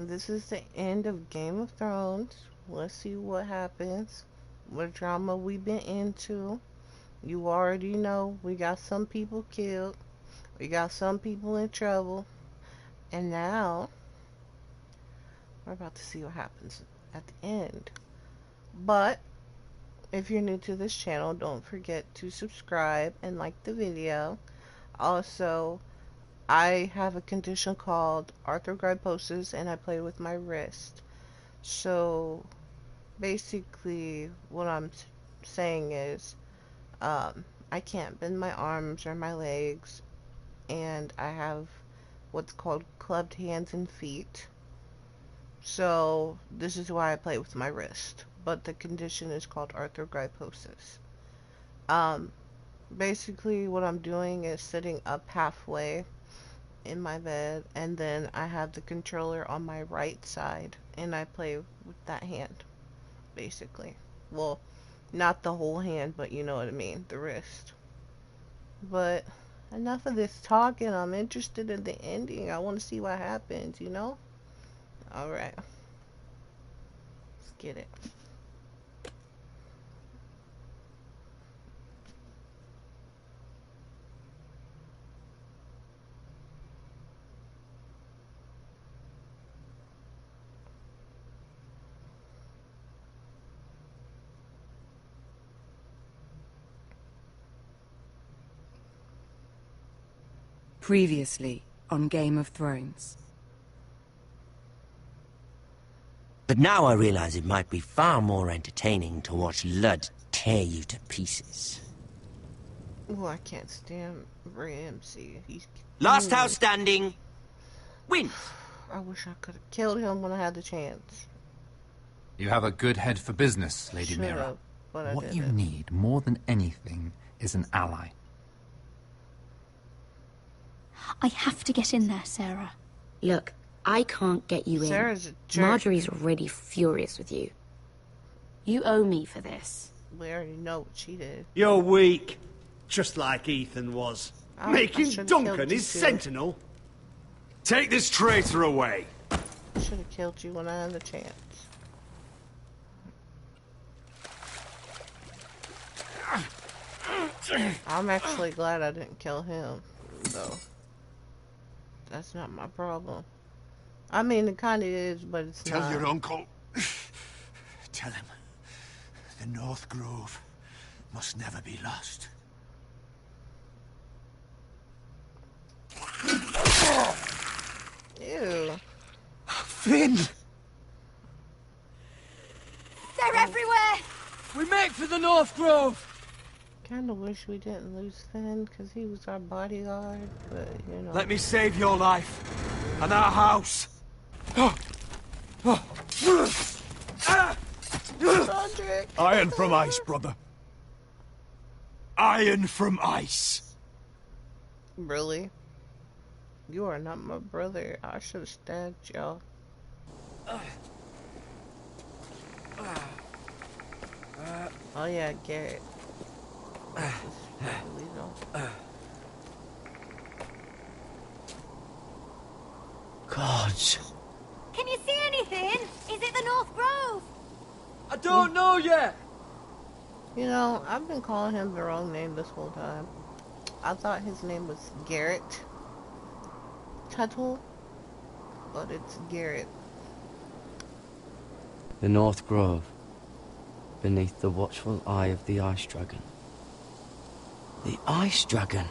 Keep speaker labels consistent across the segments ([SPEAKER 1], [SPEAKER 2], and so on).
[SPEAKER 1] This is the end of Game of Thrones. Let's see what happens. What drama we've been into. You already know we got some people killed. We got some people in trouble. And now we're about to see what happens at the end. But if you're new to this channel, don't forget to subscribe and like the video. Also, I have a condition called arthrogryposis and I play with my wrist. So basically what I'm saying is I can't bend my arms or my legs, and I have what's called clubbed hands and feet. So this is why I play with my wrist, but the condition is called arthrogryposis. Um, Basically what I'm doing is sitting up halfway in my bed, and then I have the controller on my right side, and I play with that hand, basically. Well, not the whole hand, but you know what I mean, the wrist. But enough of this talking. I'm interested in the ending. I want to see what happens, you know? Alright, let's get it.
[SPEAKER 2] Previously on Game of Thrones.
[SPEAKER 3] But now I realize it might be far more entertaining to watch Ludd tear you to pieces.
[SPEAKER 1] Oh, I can't stand Ramsay. He's
[SPEAKER 3] Last house standing wins.
[SPEAKER 1] I wish I could have killed him when I had the chance.
[SPEAKER 4] You have a good head for business, Lady
[SPEAKER 1] Should
[SPEAKER 4] Mira.
[SPEAKER 1] have, but I
[SPEAKER 4] What you
[SPEAKER 1] didn't.
[SPEAKER 4] need more than anything is an ally.
[SPEAKER 5] I have to get in there, Sarah.
[SPEAKER 6] Look, I can't get you
[SPEAKER 1] Sarah's a
[SPEAKER 6] in.
[SPEAKER 1] jerk.
[SPEAKER 6] Marjorie's already furious with you. You owe me for this.
[SPEAKER 1] We already know what she did.
[SPEAKER 7] You're weak. Just like Ethan was.
[SPEAKER 1] I
[SPEAKER 7] Making
[SPEAKER 1] should've
[SPEAKER 7] Duncan
[SPEAKER 1] killed you
[SPEAKER 7] his
[SPEAKER 1] too.
[SPEAKER 7] sentinel.
[SPEAKER 8] Take this traitor away.
[SPEAKER 1] I should have killed you when I had the chance. I'm actually glad I didn't kill him, though. That's not my problem. I mean, it kind of is, but it's not.
[SPEAKER 8] Tell your uncle. Tell him. The North Grove must never be lost.
[SPEAKER 1] Ew.
[SPEAKER 8] Finn!
[SPEAKER 5] They're everywhere!
[SPEAKER 9] We make for the North Grove!
[SPEAKER 1] Kinda wish we didn't lose Finn, because he was our bodyguard, but, you know.
[SPEAKER 9] Let me save your life. And our house.
[SPEAKER 1] Roderick!
[SPEAKER 8] Iron from ice, brother. Iron from ice.
[SPEAKER 1] Really? You are not my brother. I should have stabbed y'all. Oh yeah, Garrett.
[SPEAKER 3] Gods.
[SPEAKER 5] Can you see anything? Is it the North Grove?
[SPEAKER 9] I don't know yet.
[SPEAKER 1] You know, I've been calling him the wrong name this whole time. I thought his name was Garrett Tuttle, but it's Garrett.
[SPEAKER 10] The North Grove, beneath the watchful eye of the Ice Dragon.
[SPEAKER 3] The Ice Dragon.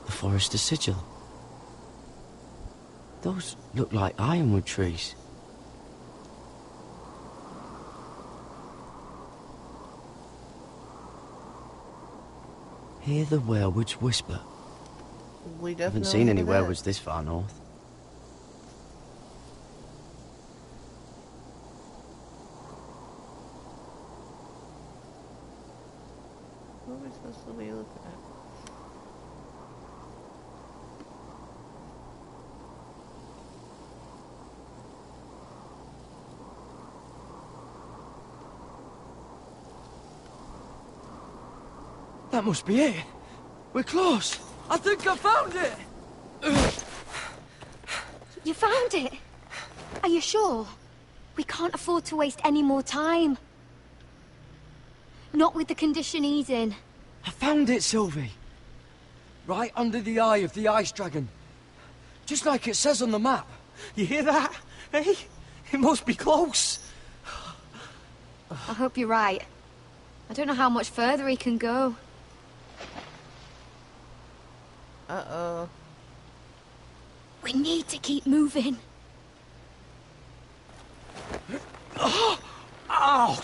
[SPEAKER 10] The Forester Sigil. Those look like ironwood trees. Hear the werewoods whisper.
[SPEAKER 1] We definitely
[SPEAKER 10] Haven't seen any
[SPEAKER 1] hear that.
[SPEAKER 10] werewoods this far north.
[SPEAKER 1] What are we supposed to be looking at?
[SPEAKER 9] That must be it. We're close. I think I found it.
[SPEAKER 5] You found it? Are you sure? We can't afford to waste any more time. Not with the condition he's in.
[SPEAKER 9] I found it, Sylvie. Right under the eye of the ice dragon. Just like it says on the map. You hear that? Hey? It must be close.
[SPEAKER 5] I hope you're right. I don't know how much further he can go.
[SPEAKER 1] Uh-oh.
[SPEAKER 5] We need to keep moving.
[SPEAKER 9] Ow!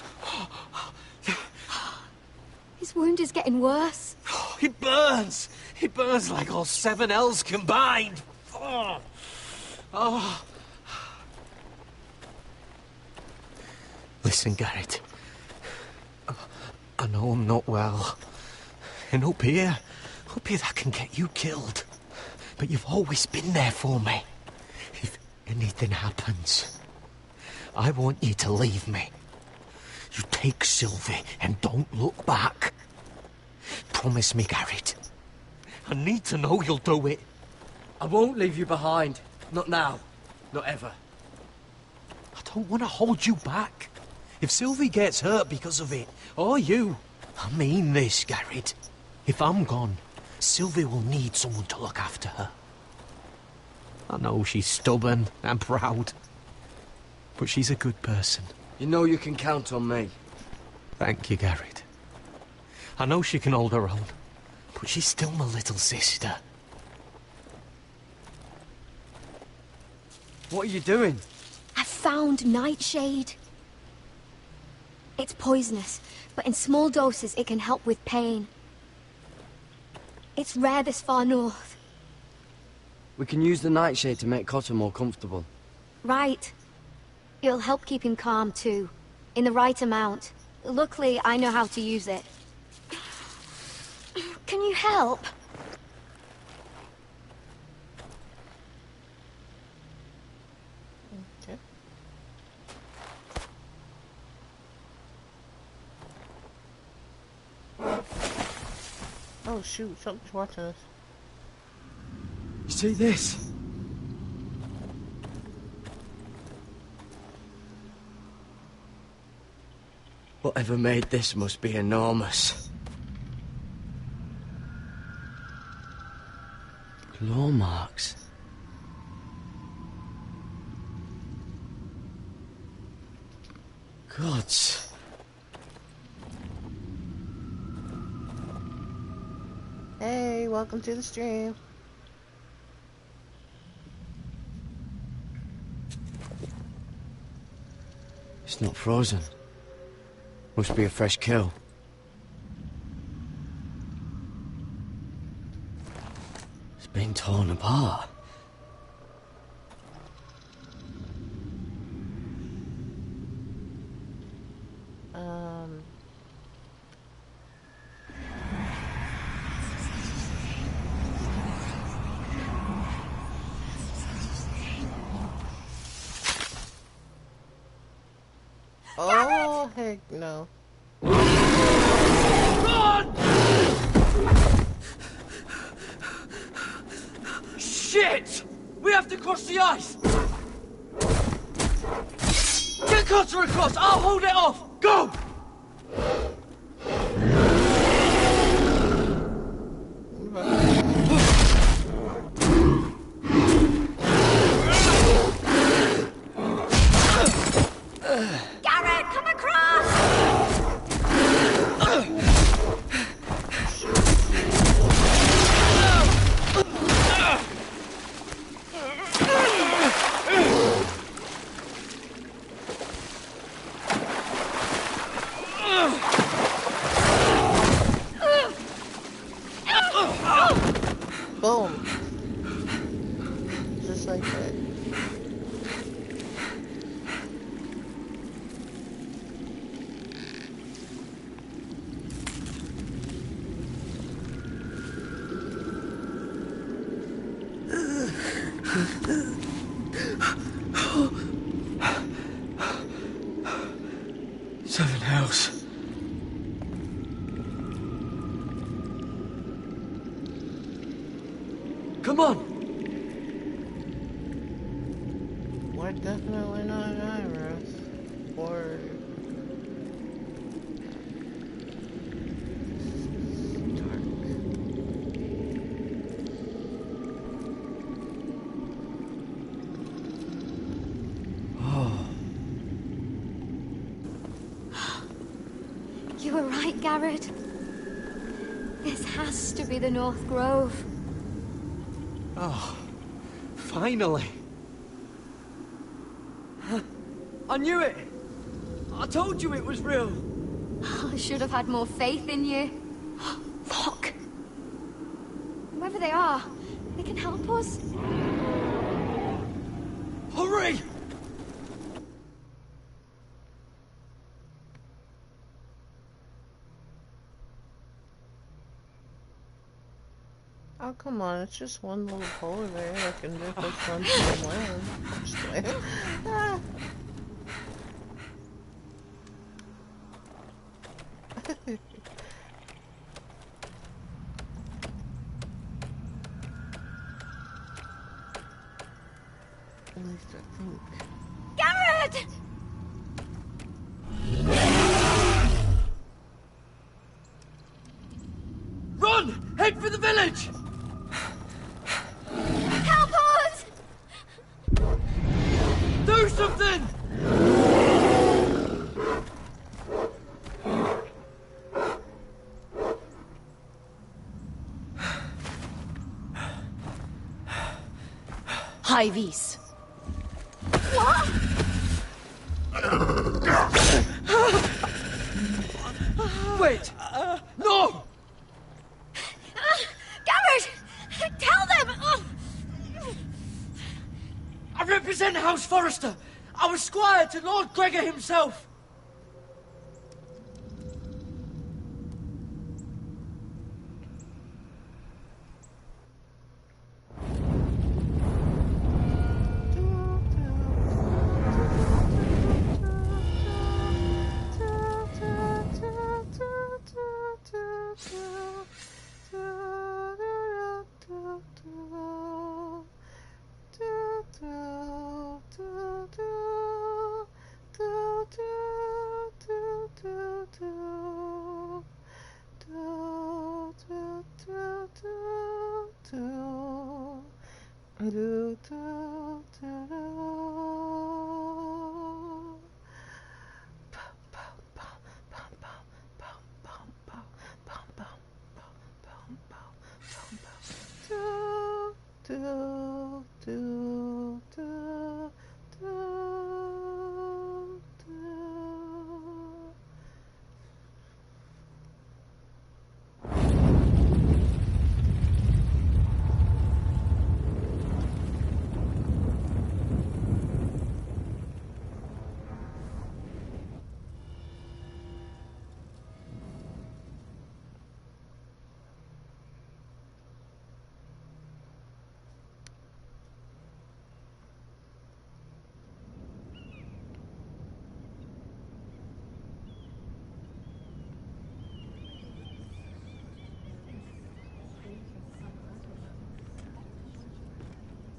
[SPEAKER 5] His wound is getting worse.
[SPEAKER 9] It burns! It burns like all 7 L's combined! Oh. Oh.
[SPEAKER 8] Listen, Garrett. I know I'm not well. And up here that can get you killed. But you've always been there for me. If anything happens, I want you to leave me. You take Sylvie and don't look back. Promise me, Garrett. I need to know you'll do it.
[SPEAKER 9] I won't leave you behind. Not now. Not ever.
[SPEAKER 8] I don't want to hold you back. If Sylvie gets hurt because of it, or you, I mean this, Garrett. If I'm gone, Sylvie will need someone to look after her. I know she's stubborn and proud, but she's a good person.
[SPEAKER 9] You know you can count on me.
[SPEAKER 8] Thank you, Garrett. I know she can hold her own, but she's still my little sister.
[SPEAKER 9] What are you doing?
[SPEAKER 5] I found nightshade. It's poisonous, but in small doses it can help with pain. It's rare this far north.
[SPEAKER 10] We can use the nightshade to make Cotter more comfortable.
[SPEAKER 5] Right. It'll help keep him calm too, in the right amount. Luckily, I know how to use it. Can you help?
[SPEAKER 1] Okay. Oh shoot, something's watching us.
[SPEAKER 9] You see this?
[SPEAKER 10] Whatever made this must be enormous. Claw marks. Gods.
[SPEAKER 1] Hey, welcome to the stream.
[SPEAKER 10] It's not frozen. Must be a fresh kill. It's been torn apart.
[SPEAKER 1] Oh, heck no.
[SPEAKER 9] Run! Shit! We have to cross the ice! Get Cotter across! I'll hold it off! Go!
[SPEAKER 5] Garrett, come across!
[SPEAKER 1] Boom. Just like that.
[SPEAKER 9] Seven hells. Come on!
[SPEAKER 1] We're definitely not Iris. Or...
[SPEAKER 5] You were right, Garrett. This has to be the North Grove.
[SPEAKER 8] Oh, finally.
[SPEAKER 9] I knew it! I told you it was real!
[SPEAKER 5] I should have had more faith in you. Look! Whoever they are, they can help us.
[SPEAKER 9] Hurry!
[SPEAKER 1] Oh, come on, it's just one little polar bear that can rip us from the land. Just playing. Ah. At least I think.
[SPEAKER 5] Garrett!
[SPEAKER 9] Run! Head for the village!
[SPEAKER 5] Help us!
[SPEAKER 9] Do something!
[SPEAKER 6] High vis.
[SPEAKER 5] What?
[SPEAKER 9] Wait! No!
[SPEAKER 5] Garrett! Tell them!
[SPEAKER 9] I represent House Forrester. I was squire to Lord Gregor himself.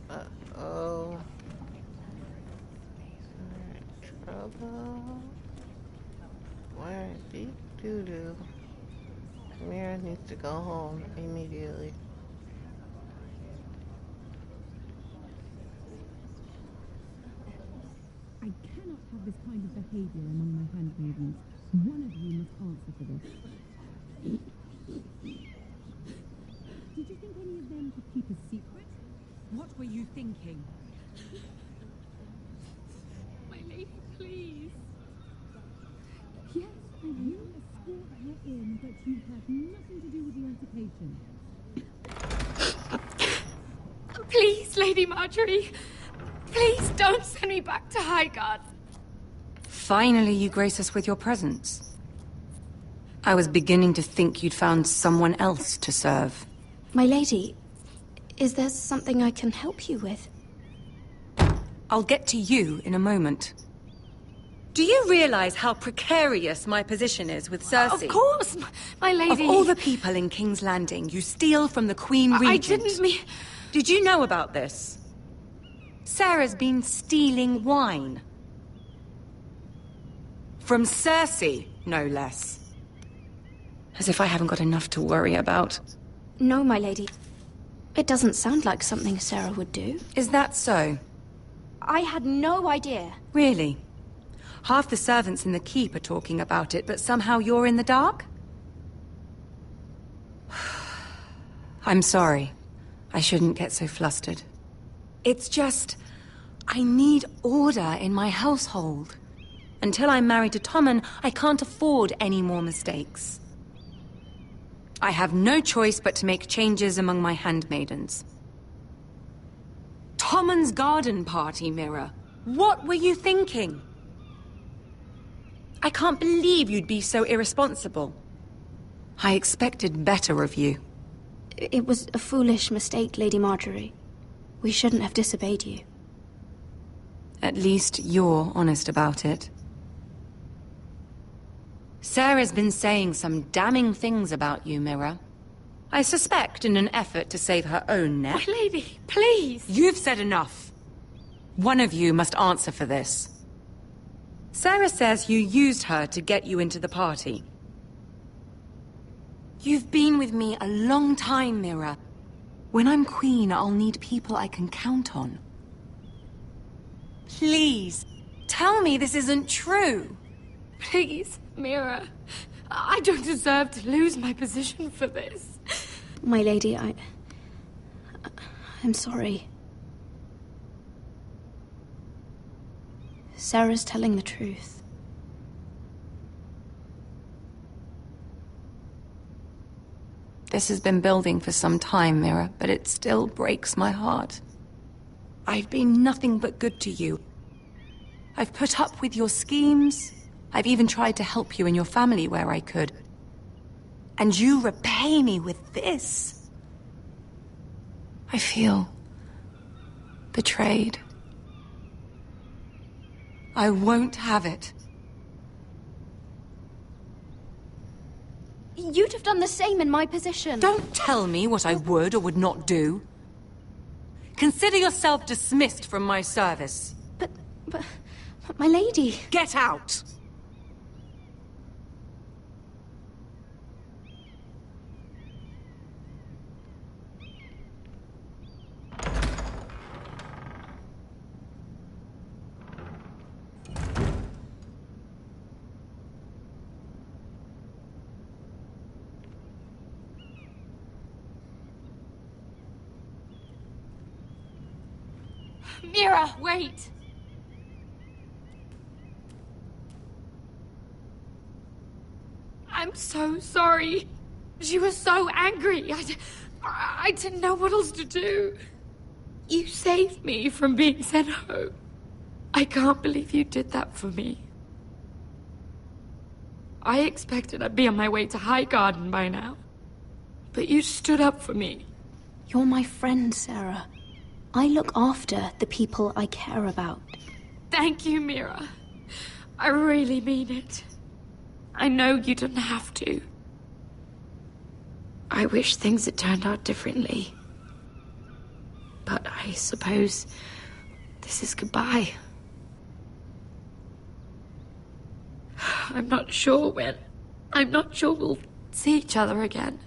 [SPEAKER 1] Uh-oh. Trouble. Where deep doo-doo. Mira needs to go home immediately.
[SPEAKER 11] I cannot have this kind of behavior among my handmaidens. One of you must answer for this. Did you think any of them could keep a secret?
[SPEAKER 12] What were you thinking?
[SPEAKER 11] My lady, please. Yes, and you escort her in, but you have nothing to do with the altercation.
[SPEAKER 12] Please, Lady Marjorie. Please don't send me back to Highgarden.
[SPEAKER 2] Finally, you grace us with your presence. I was beginning to think you'd found someone else to serve.
[SPEAKER 5] My lady, is there something I can help you with?
[SPEAKER 2] I'll get to you in a moment. Do you realize how precarious my position is with Cersei?
[SPEAKER 12] Of course, my lady.
[SPEAKER 2] Of all the people in King's Landing, you steal from the Queen Regent.
[SPEAKER 12] I didn't mean...
[SPEAKER 2] Did you know about this? Sarah's been stealing wine. From Cersei, no less. As if I haven't got enough to worry about.
[SPEAKER 5] No, my lady. It doesn't sound like something Sarah would do.
[SPEAKER 2] Is that so?
[SPEAKER 5] I had no idea.
[SPEAKER 2] Really? Half the servants in the keep are talking about it, but somehow you're in the dark? I'm sorry. I shouldn't get so flustered. It's just... I need order in my household. Until I'm married to Tommen, I can't afford any more mistakes. I have no choice but to make changes among my handmaidens. Tommen's garden party, Mira. What were you thinking? I can't believe you'd be so irresponsible. I expected better of you.
[SPEAKER 5] It was a foolish mistake, Lady Marjorie. We shouldn't have disobeyed you.
[SPEAKER 2] At least you're honest about it. Sarah's been saying some damning things about you, Mira. I suspect in an effort to save her own neck.
[SPEAKER 12] My lady, please!
[SPEAKER 2] You've said enough. One of you must answer for this. Sarah says you used her to get you into the party. You've been with me a long time, Mira. When I'm queen, I'll need people I can count on. Please, tell me this isn't true.
[SPEAKER 12] Please, Mira. I don't deserve to lose my position for this.
[SPEAKER 5] My lady, I'm sorry. Sarah's telling the truth.
[SPEAKER 2] This has been building for some time, Mira, but it still breaks my heart. I've been nothing but good to you. I've put up with your schemes. I've even tried to help you and your family where I could. And you repay me with this. I feel betrayed. I won't have it.
[SPEAKER 5] You'd have done the same in my position.
[SPEAKER 2] Don't tell me what I would or would not do. Consider yourself dismissed from my service.
[SPEAKER 5] But my lady...
[SPEAKER 2] Get out!
[SPEAKER 12] Mira, wait! I'm so sorry. She was so angry. I didn't know what else to do. You saved me from being sent home. I can't believe you did that for me. I expected I'd be on my way to High Garden by now. But you stood up for me.
[SPEAKER 5] You're my friend, Sarah. I look after the people I care about.
[SPEAKER 12] Thank you, Mira. I really mean it. I know you didn't have to. I wish things had turned out differently. But I suppose this is goodbye. I'm not sure when. I'm not sure we'll see each other again.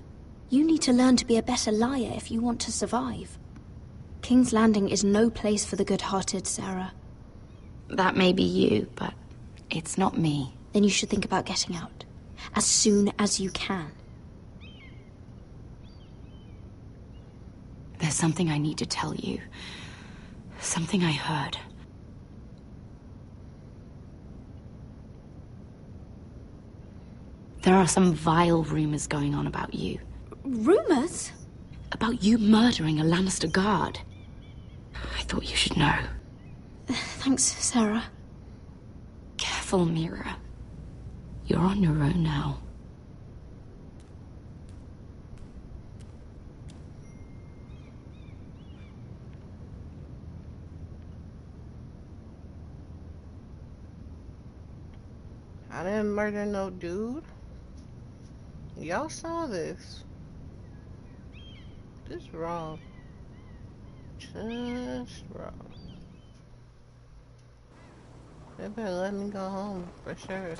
[SPEAKER 5] You need to learn to be a better liar if you want to survive. King's Landing is no place for the good-hearted, Sarah.
[SPEAKER 6] That may be you, but it's not me.
[SPEAKER 5] Then you should think about getting out. As soon as you can.
[SPEAKER 6] There's something I need to tell you. Something I heard. There are some vile rumors going on about you.
[SPEAKER 5] Rumors?
[SPEAKER 6] About you murdering a Lannister guard. I thought you should know.
[SPEAKER 5] Thanks, Sarah.
[SPEAKER 6] Careful, Mira. You're on your own now.
[SPEAKER 1] I didn't murder no dude. Y'all saw this. This is wrong. Just wrong. They better let me go home for sure.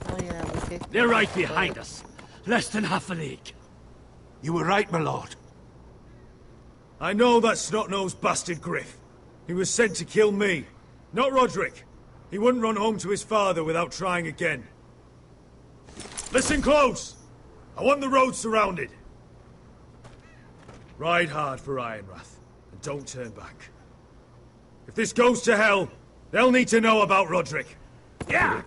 [SPEAKER 1] Oh yeah, we kicked
[SPEAKER 7] They're
[SPEAKER 1] them
[SPEAKER 7] right
[SPEAKER 1] out,
[SPEAKER 7] behind
[SPEAKER 1] but-
[SPEAKER 7] us. Less than half a league.
[SPEAKER 13] You were right, my lord.
[SPEAKER 7] I know that snot-nosed bastard Griff. He was sent to kill me, not Roderick. He wouldn't run home to his father without trying again. Listen close! I want the road surrounded. Ride hard for Ironrath, and don't turn back. If this goes to hell, they'll need to know about Roderick. Yeah!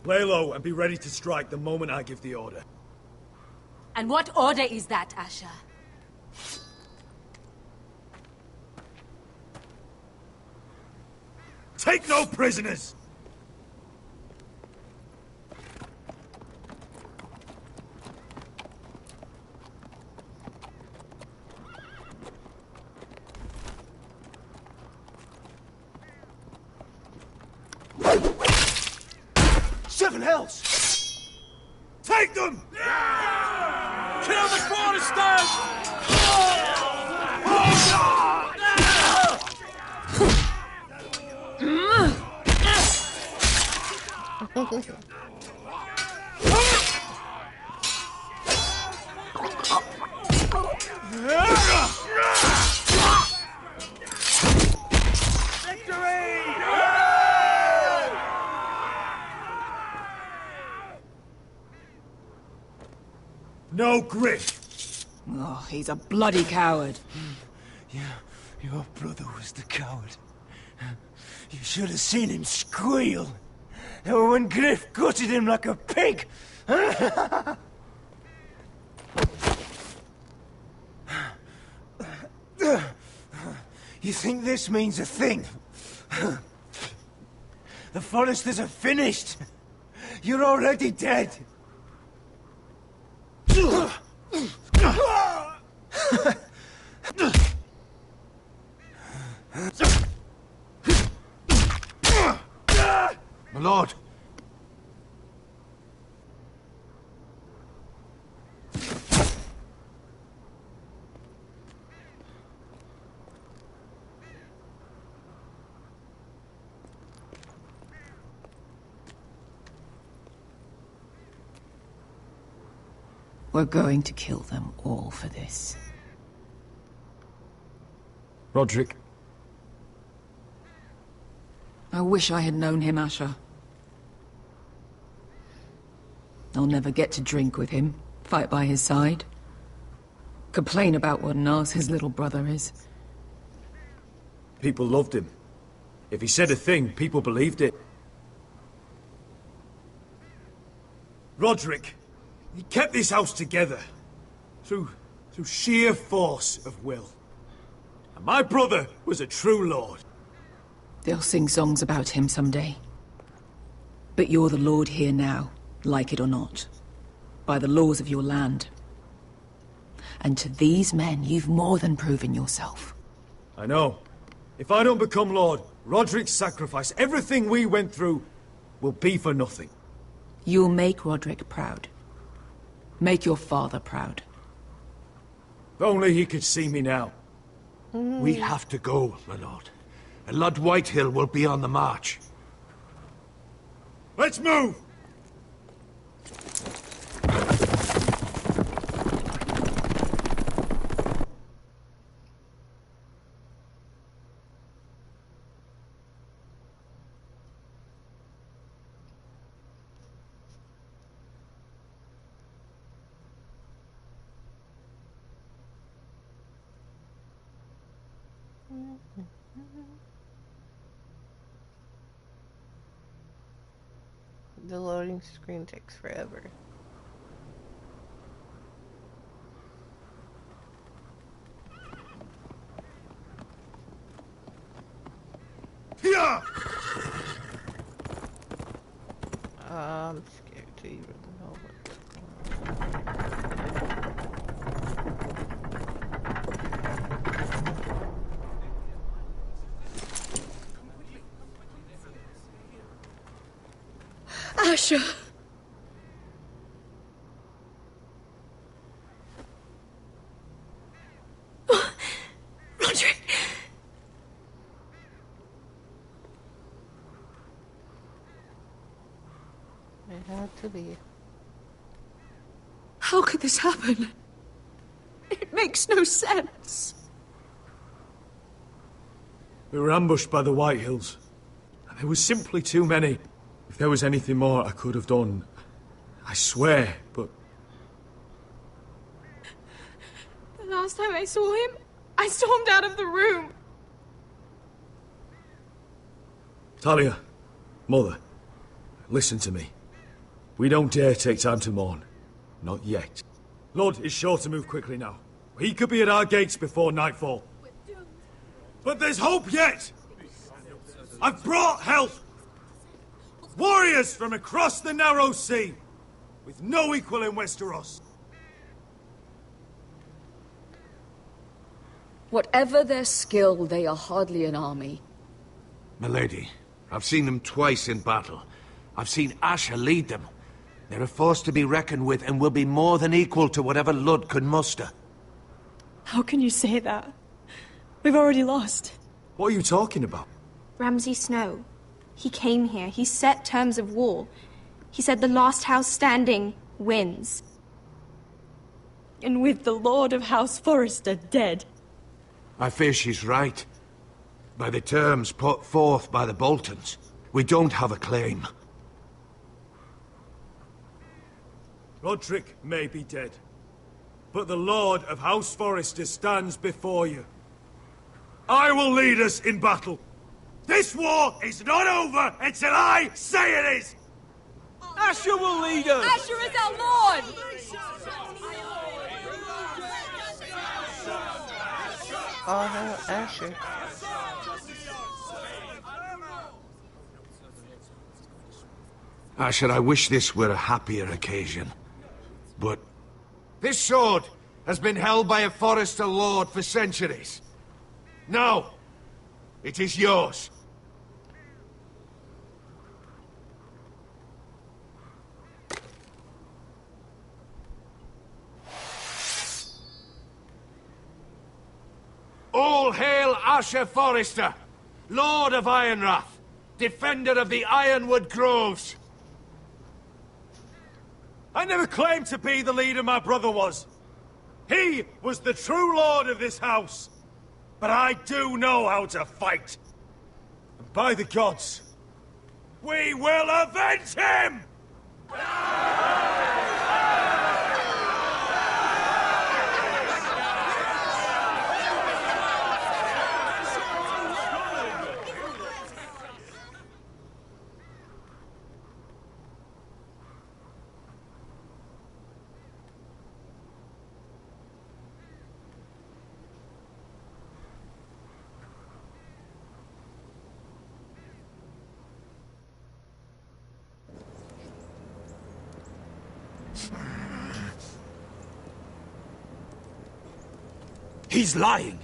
[SPEAKER 7] Lay low and be ready to strike the moment I give the order.
[SPEAKER 14] And what order is that, Asher?
[SPEAKER 7] Take no prisoners!
[SPEAKER 13] Seven hells!
[SPEAKER 7] Take them!
[SPEAKER 13] Kill the foresters!
[SPEAKER 7] No Griff!
[SPEAKER 15] Oh, he's a bloody coward.
[SPEAKER 13] Yeah, your brother was the coward. You should have seen him squeal. Or when Griff gutted him like a pig. You think this means a thing? The foresters are finished. You're already dead.
[SPEAKER 8] My lord.
[SPEAKER 15] We're going to kill them all for this.
[SPEAKER 9] Roderick.
[SPEAKER 15] I wish I had known him, Asher. I'll never get to drink with him, fight by his side, complain about what an arse his little brother is.
[SPEAKER 7] People loved him. If he said a thing, people believed it. Roderick, he kept this house together. Through sheer force of will. And my brother was a true lord.
[SPEAKER 15] They'll sing songs about him someday. But you're the lord here now, like it or not. By the laws of your land. And to these men, you've more than proven yourself.
[SPEAKER 7] I know. If I don't become lord, Roderick's sacrifice, everything we went through, will be for nothing.
[SPEAKER 15] You'll make Roderick proud. Make your father proud.
[SPEAKER 7] If only he could see me now.
[SPEAKER 8] We have to go, my lord. And Lord Whitehill will be on the march.
[SPEAKER 7] Let's move!
[SPEAKER 1] The loading screen takes forever.
[SPEAKER 7] Yeah!
[SPEAKER 1] I'm scared to even know what's going
[SPEAKER 12] Asher!
[SPEAKER 1] It had to be.
[SPEAKER 15] How could this happen? It makes no sense.
[SPEAKER 7] We were ambushed by the White Hills. And there was simply too many. If there was anything more I could have done, I swear, but...
[SPEAKER 12] The last time I saw him, I stormed out of the room.
[SPEAKER 7] Talia, Mother, listen to me. We don't dare take time to mourn. Not yet. Lord is sure to move quickly now. He could be at our gates before nightfall. But there's hope yet! I've brought help! Warriors from across the narrow sea, with no equal in Westeros.
[SPEAKER 15] Whatever their skill, they are hardly an army.
[SPEAKER 16] Milady, I've seen them twice in battle. I've seen Asher lead them. They're a force to be reckoned with and will be more than equal to whatever Lud could muster.
[SPEAKER 17] How can you say that? We've already lost.
[SPEAKER 7] What are you talking about?
[SPEAKER 12] Ramsay Snow. He came here. He set terms of war. He said the last house standing wins.
[SPEAKER 17] And with the Lord of House Forrester dead.
[SPEAKER 16] I fear she's right. By the terms put forth by the Boltons, we don't have a claim.
[SPEAKER 7] Roderick may be dead, but the Lord of House Forrester stands before you. I will lead us in battle. This war is not over until I say it is!
[SPEAKER 9] Asher will lead us!
[SPEAKER 14] Asher is our lord!
[SPEAKER 1] All hail Asher.
[SPEAKER 16] Asher, I wish this were a happier occasion. But this sword has been held by a Forrester lord for centuries. Now, it is yours. All hail Asher Forrester, Lord of Ironrath, defender of the Ironwood Groves.
[SPEAKER 7] I never claimed to be the leader my brother was. He was the true lord of this house. But I do know how to fight. And by the gods, we will avenge him!
[SPEAKER 3] He's lying.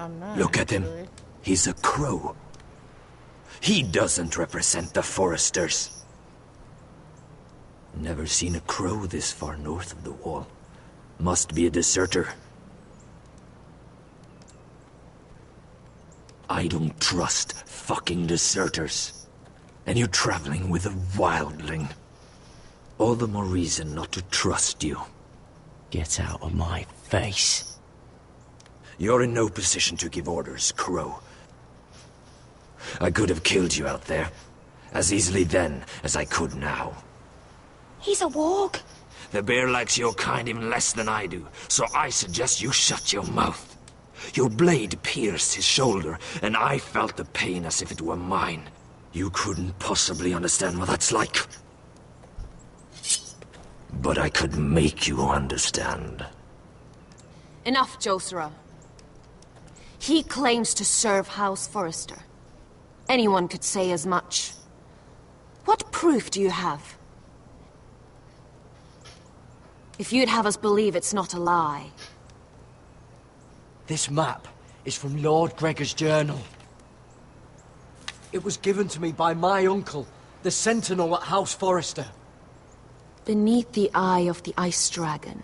[SPEAKER 1] I'm not.
[SPEAKER 3] Look at him.
[SPEAKER 1] Actually.
[SPEAKER 3] He's a crow. He doesn't represent the Foresters. Never seen a crow this far north of the wall. Must be a deserter. I don't trust fucking deserters. And you traveling with a wildling. All the more reason not to trust you.
[SPEAKER 8] Get out of my face.
[SPEAKER 3] You're in no position to give orders, Crow. I could have killed you out there, as easily then as I could now.
[SPEAKER 5] He's a warg.
[SPEAKER 3] The bear likes your kind even less than I do, so I suggest you shut your mouth. Your blade pierced his shoulder, and I felt the pain as if it were mine. You couldn't possibly understand what that's like. But I could make you understand.
[SPEAKER 14] Enough, Josera. He claims to serve House Forrester. Anyone could say as much. What proof do you have? If you'd have us believe it's not a lie.
[SPEAKER 9] This map is from Lord Gregor's journal. It was given to me by my uncle, the Sentinel at House Forrester.
[SPEAKER 14] Beneath the eye of the Ice Dragon.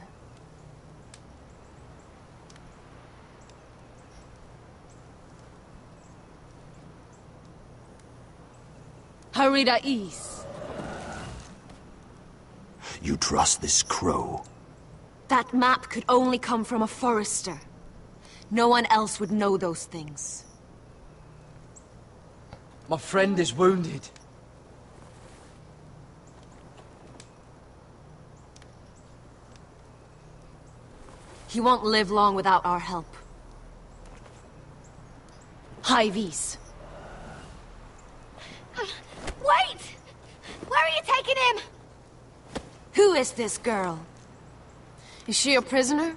[SPEAKER 14] Harida East.
[SPEAKER 3] You trust this crow?
[SPEAKER 14] That map could only come from a Forrester. No one else would know those things.
[SPEAKER 9] My friend is wounded.
[SPEAKER 14] He won't live long without our help. High V's.
[SPEAKER 5] Wait! Where are you taking him?
[SPEAKER 14] Who is this girl? Is she a prisoner?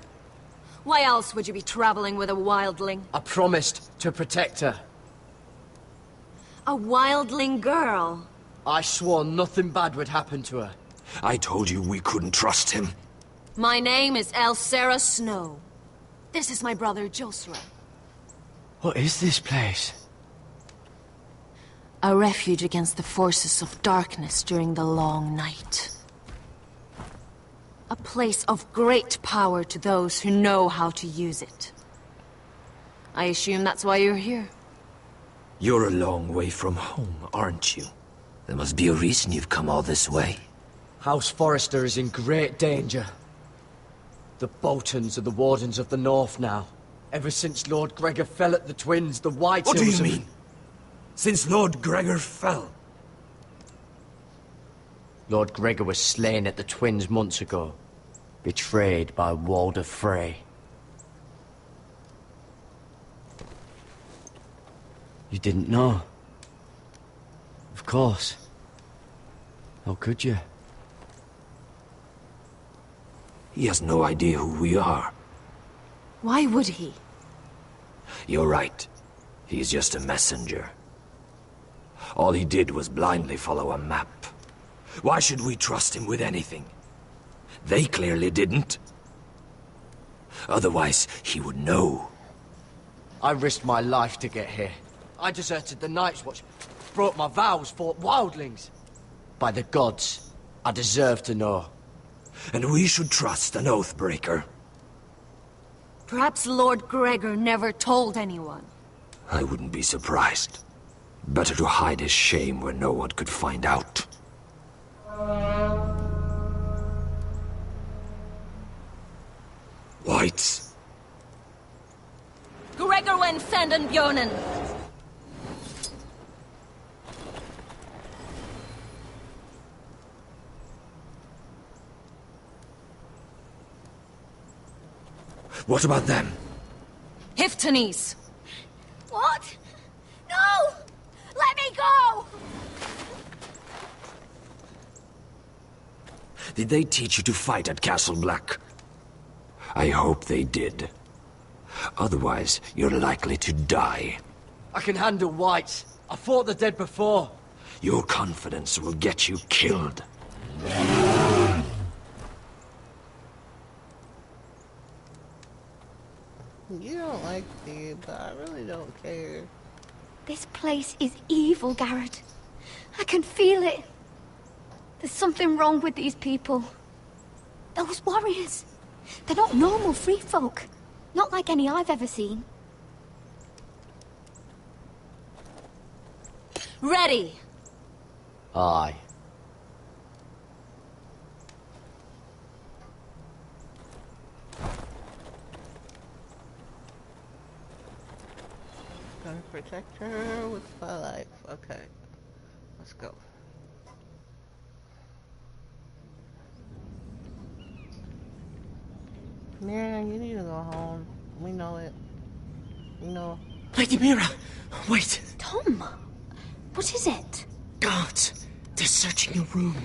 [SPEAKER 14] Why else would you be traveling with a wildling?
[SPEAKER 9] I promised to protect her.
[SPEAKER 14] A wildling girl?
[SPEAKER 9] I swore nothing bad would happen to her.
[SPEAKER 3] I told you we couldn't trust him.
[SPEAKER 14] My name is Elsera Snow. This is my brother Josra.
[SPEAKER 8] What is this place?
[SPEAKER 14] A refuge against the forces of darkness during the long night. A place of great power to those who know how to use it. I assume that's why you're here.
[SPEAKER 3] You're a long way from home, aren't you? There must be a reason you've come all this way.
[SPEAKER 9] House Forrester is in great danger. The Boltons are the Wardens of the North now. Ever since Lord Gregor fell at the Twins, the White
[SPEAKER 3] What do
[SPEAKER 9] Hills
[SPEAKER 3] you mean? Since Lord Gregor fell?
[SPEAKER 9] Lord Gregor was slain at the Twins months ago. Betrayed by Walder Frey. You didn't know? Of course. How could you?
[SPEAKER 3] He has no idea who we are.
[SPEAKER 14] Why would he?
[SPEAKER 3] You're right. He's just a messenger. All he did was blindly follow a map. Why should we trust him with anything? They clearly didn't. Otherwise, he would know.
[SPEAKER 9] I risked my life to get here. I deserted the Night's Watch, broke my vows, fought wildlings. By the gods, I deserve to know.
[SPEAKER 3] And we should trust an oathbreaker.
[SPEAKER 14] Perhaps Lord Gregor never told anyone.
[SPEAKER 3] I wouldn't be surprised. Better to hide his shame where no one could find out. Whites.
[SPEAKER 14] Gregor wen senden Björnen.
[SPEAKER 3] What about them?
[SPEAKER 14] Hiftanes.
[SPEAKER 5] What? No! Let me go!
[SPEAKER 3] Did they teach you to fight at Castle Black? I hope they did. Otherwise, you're likely to die.
[SPEAKER 9] I can handle whites. I fought the dead before.
[SPEAKER 3] Your confidence will get you killed.
[SPEAKER 1] You don't like me, but I really don't care.
[SPEAKER 5] This place is evil, Garrett. I can feel it. There's something wrong with these people. Those warriors. They're not normal free folk. Not like any I've ever seen.
[SPEAKER 14] Ready.
[SPEAKER 9] Aye.
[SPEAKER 1] Gonna protect her with my life. Okay. Let's go. Man, you need to go home. We know it. You know.
[SPEAKER 8] Lady Mira, wait.
[SPEAKER 5] Tom, what is it?
[SPEAKER 8] Guards, they're searching your room.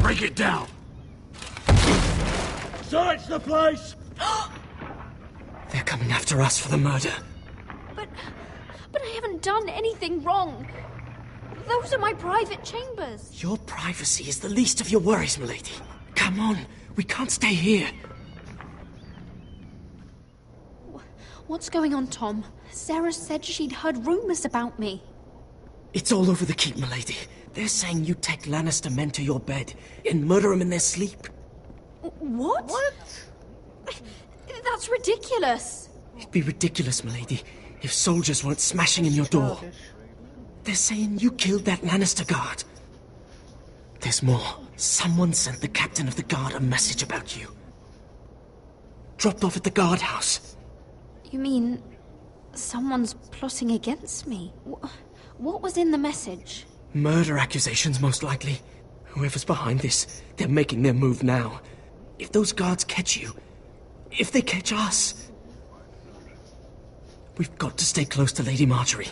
[SPEAKER 16] Break it down! Search the place!
[SPEAKER 8] They're coming after us for the murder.
[SPEAKER 17] But I haven't done anything wrong. Those are my private chambers.
[SPEAKER 8] Your privacy is the least of your worries, milady. Come on, we can't stay here.
[SPEAKER 17] What's going on, Tom? Sarah said she'd heard rumors about me.
[SPEAKER 8] It's all over the keep, milady. They're saying you take Lannister men to your bed and murder them in their sleep.
[SPEAKER 17] What?
[SPEAKER 1] What?
[SPEAKER 17] That's ridiculous.
[SPEAKER 8] It'd be ridiculous, milady, if soldiers weren't smashing in your door. They're saying you killed that Lannister guard. There's more. Someone sent the captain of the guard a message about you. Dropped off at the guardhouse.
[SPEAKER 17] You mean someone's plotting against me? What was in the message?
[SPEAKER 8] Murder accusations, most likely. Whoever's behind this, they're making their move now. If those guards catch you, if they catch us, we've got to stay close to Lady Marjorie.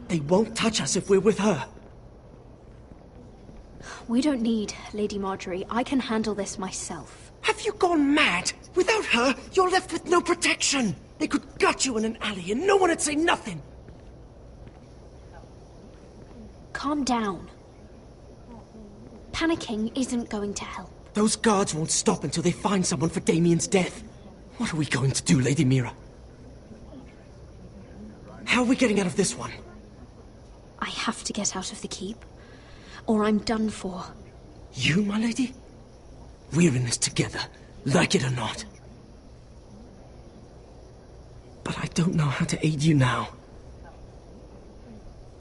[SPEAKER 8] They won't touch us if we're with her.
[SPEAKER 17] We don't need Lady Marjorie. I can handle this myself.
[SPEAKER 8] Have you gone mad? Without her, you're left with no protection. They could gut you in an alley and no one would say nothing.
[SPEAKER 17] Calm down. Panicking isn't going to help.
[SPEAKER 8] Those guards won't stop until they find someone for Damien's death. What are we going to do, Lady Mira? How are we getting out of this one?
[SPEAKER 17] I have to get out of the keep, or I'm done for.
[SPEAKER 8] You, my lady? We're in this together, like it or not. But I don't know how to aid you now.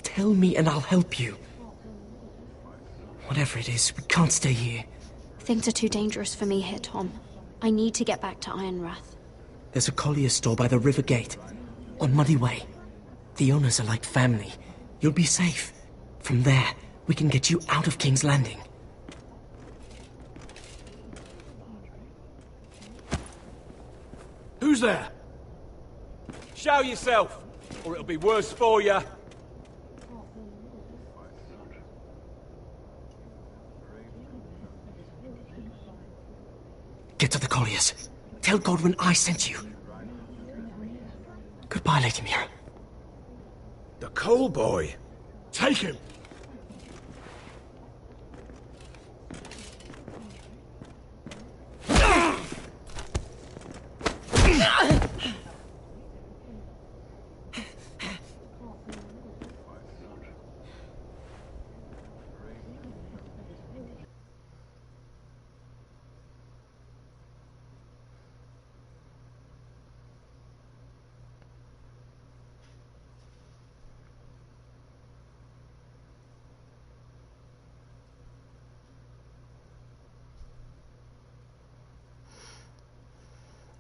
[SPEAKER 8] Tell me and I'll help you. Whatever it is, we can't stay here.
[SPEAKER 17] Things are too dangerous for me here, Tom. I need to get back to Ironrath.
[SPEAKER 8] There's a collier's store by the river gate, on Muddy Way. The owners are like family. You'll be safe. From there, we can get you out of King's Landing.
[SPEAKER 9] Who's there? Show yourself, or it'll be worse for you.
[SPEAKER 8] Get to the colliers. Tell Godwin I sent you. Goodbye, Lady Mira.
[SPEAKER 7] The Coal Boy. Take him.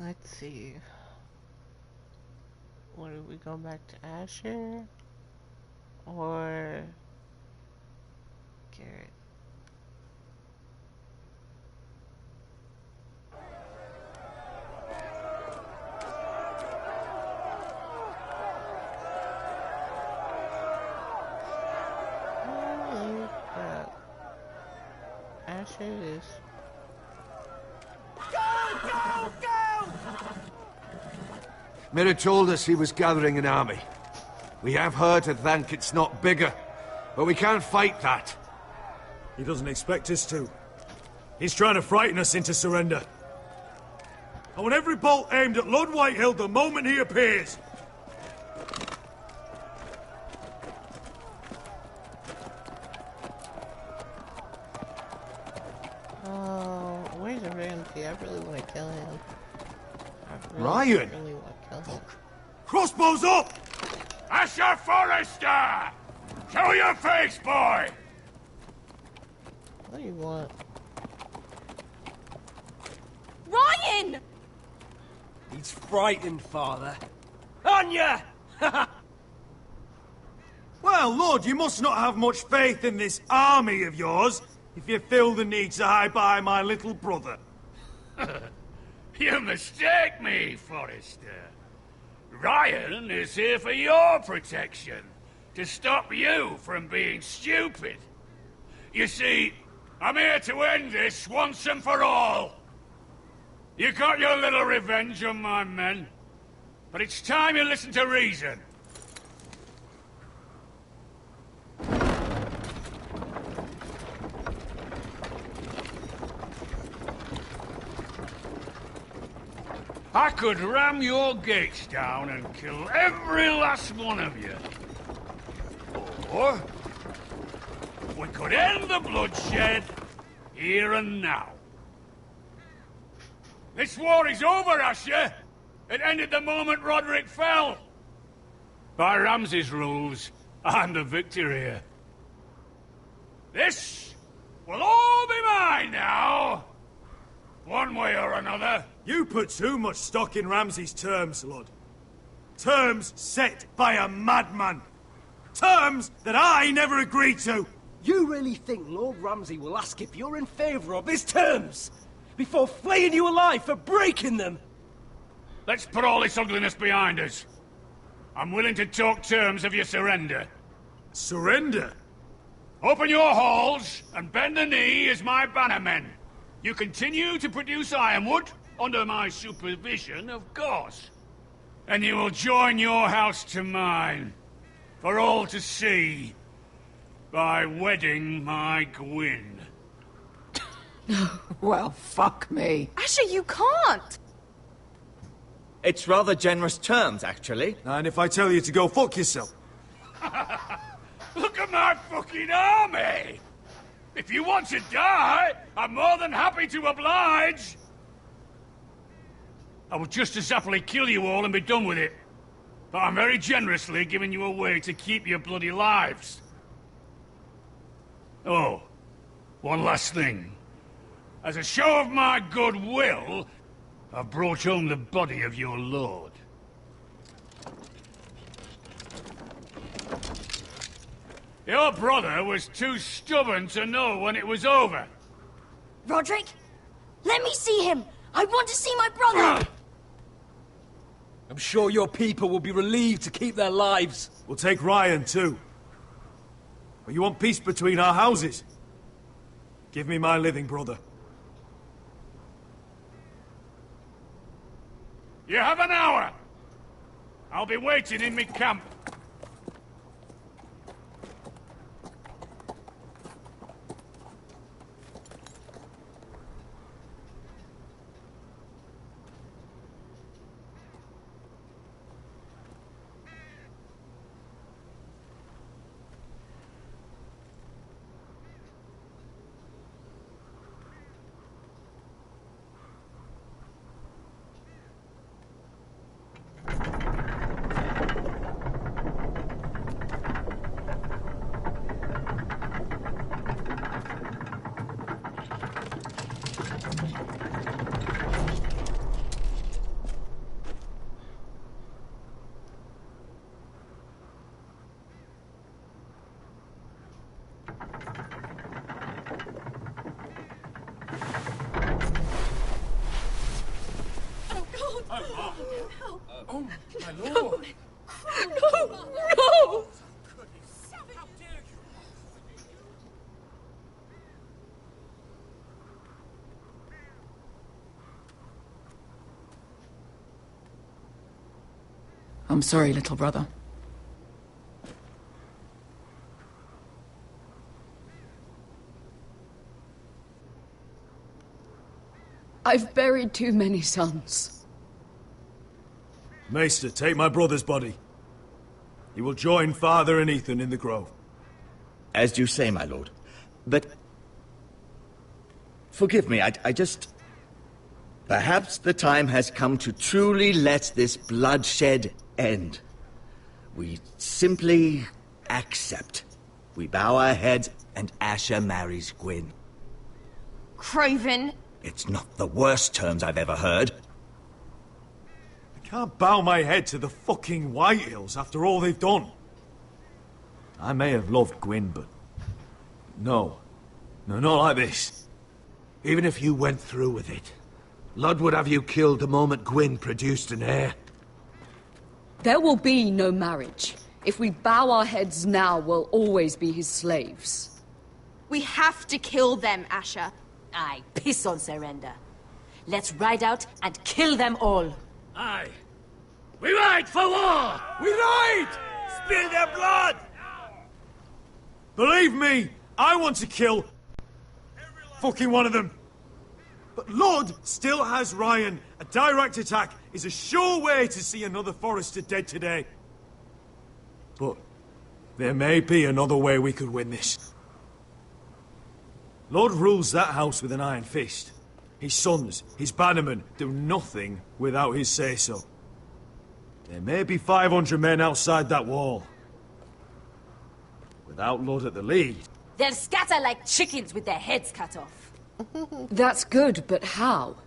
[SPEAKER 1] Let's see. What do we go back to Asher or Garrett? Holy crap. Asher it is.
[SPEAKER 16] Mira told us he was gathering an army. We have her to thank it's not bigger, but we can't fight that.
[SPEAKER 7] He doesn't expect us to. He's trying to frighten us into surrender. I want every bolt aimed at Lord Whitehill the moment he appears.
[SPEAKER 1] Oh, where's Ramsey? I really want to kill him.
[SPEAKER 16] Ryan!
[SPEAKER 1] Really want to kill him.
[SPEAKER 7] Crossbows up!
[SPEAKER 18] Asher Forrester! Show your face, boy!
[SPEAKER 1] What do you want?
[SPEAKER 17] Ryan!
[SPEAKER 9] He's frightened, father. Anya!
[SPEAKER 7] Well, Lord, you must not have much faith in this army of yours if you feel the need to hide behind my little brother.
[SPEAKER 18] You mistake me, Forrester. Ryan is here for your protection, to stop you from being stupid. You see, I'm here to end this once and for all. You got your little revenge on my men, but it's time you listen to reason. I could ram your gates down and kill every last one of you. Or we could end the bloodshed here and now. This war is over, Asher. It ended the moment Roderick fell. By Ramsay's rules, I'm the victor here. This will all be mine now. One way or another.
[SPEAKER 7] You put too much stock in Ramsay's terms, Lord. Terms set by a madman. Terms that I never agreed to.
[SPEAKER 9] You really think Lord Ramsay will ask if you're in favour of his terms before flaying you alive for breaking them?
[SPEAKER 18] Let's put all this ugliness behind us. I'm willing to talk terms of your surrender.
[SPEAKER 7] Surrender?
[SPEAKER 18] Open your halls and bend the knee as my bannermen. You continue to produce ironwood, under my supervision, of course. And you will join your house to mine, for all to see, by wedding my Gwyn.
[SPEAKER 15] Well, fuck me.
[SPEAKER 19] Asher, you can't!
[SPEAKER 20] It's rather generous terms, actually.
[SPEAKER 7] And if I tell you to go fuck yourself?
[SPEAKER 18] Look at my fucking army! If you want to die, I'm more than happy to oblige! I would just as happily kill you all and be done with it. But I'm very generously giving you a way to keep your bloody lives. Oh, one last thing. As a show of my goodwill, I've brought home the body of your lord. Your brother was too stubborn to know when it was over.
[SPEAKER 5] Roderick, let me see him. I want to see my brother.
[SPEAKER 9] I'm sure your people will be relieved to keep their lives.
[SPEAKER 7] We'll take Ryan, too. But you want peace between our houses? Give me my living brother.
[SPEAKER 18] You have an hour. I'll be waiting in my camp.
[SPEAKER 11] Oh, my lord! No! No!
[SPEAKER 15] I'm sorry, little brother.
[SPEAKER 19] I've buried too many sons.
[SPEAKER 7] Maester, take my brother's body. He will join father and Ethan in the grove.
[SPEAKER 20] As you say, my lord. But... forgive me, I just... Perhaps the time has come to truly let this bloodshed end. We simply accept. We bow our heads and Asher marries Gwyn.
[SPEAKER 14] Craven!
[SPEAKER 20] It's not the worst terms I've ever heard.
[SPEAKER 7] I can't bow my head to the fucking Whitehills after all they've done. I may have loved Gwyn, but... No. No, not like this.
[SPEAKER 16] Even if you went through with it, Lud would have you killed the moment Gwyn produced an heir.
[SPEAKER 19] There will be no marriage. If we bow our heads now, we'll always be his slaves.
[SPEAKER 14] We have to kill them, Asher. I piss on surrender. Let's ride out and kill them all.
[SPEAKER 18] Aye. We ride for war!
[SPEAKER 16] We ride! Spill their blood!
[SPEAKER 7] Believe me, I want to kill... fucking one of them. But Lord still has Ryan. A direct attack is a sure way to see another Forrester dead today. But there may be another way we could win this. Lord rules that house with an iron fist. His sons, his bannermen, do nothing without his say-so. There may be 500 men outside that wall. Without Lord at the lead.
[SPEAKER 21] They'll scatter like chickens with their heads cut off.
[SPEAKER 19] That's good, but how?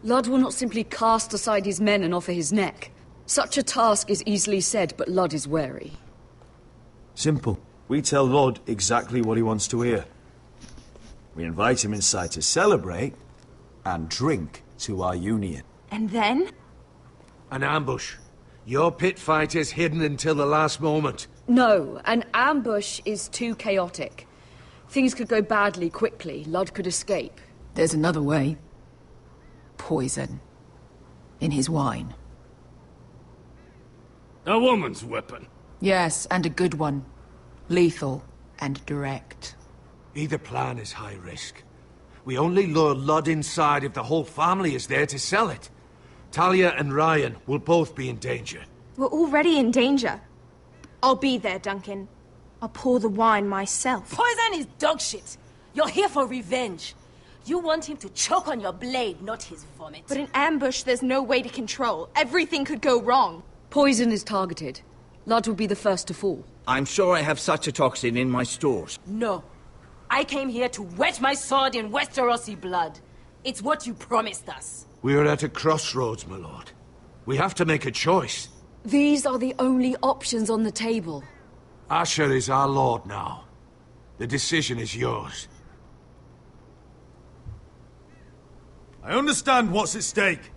[SPEAKER 19] Ludd will not simply cast aside his men and offer his neck. Such a task is easily said, but Ludd is wary.
[SPEAKER 7] Simple. We tell Lord exactly what he wants to hear. We invite him inside to celebrate and drink to our union.
[SPEAKER 14] And then?
[SPEAKER 16] An ambush. Your pit fighters hidden until the last moment.
[SPEAKER 19] No, an ambush is too chaotic. Things could go badly quickly. Ludd could escape.
[SPEAKER 15] There's another way. Poison. In his wine.
[SPEAKER 18] A woman's weapon.
[SPEAKER 15] Yes, and a good one. Lethal and direct.
[SPEAKER 16] Either plan is high risk. We only lure Ludd inside if the whole family is there to sell it. Talia and Ryan will both be in danger.
[SPEAKER 14] We're already in danger. I'll be there, Duncan. I'll pour the wine myself.
[SPEAKER 21] Poison is dog shit. You're here for revenge. You want him to choke on your blade, not his vomit.
[SPEAKER 14] But in ambush, there's no way to control. Everything could go wrong.
[SPEAKER 19] Poison is targeted. Ludd will be the first to fall.
[SPEAKER 20] I'm sure I have such a toxin in my stores.
[SPEAKER 21] No. I came here to wet my sword in Westerosi blood. It's what you promised us.
[SPEAKER 16] We are at a crossroads, my lord. We have to make a choice.
[SPEAKER 19] These are the only options on the table.
[SPEAKER 16] Asher is our lord now. The decision is yours.
[SPEAKER 7] I understand what's at stake.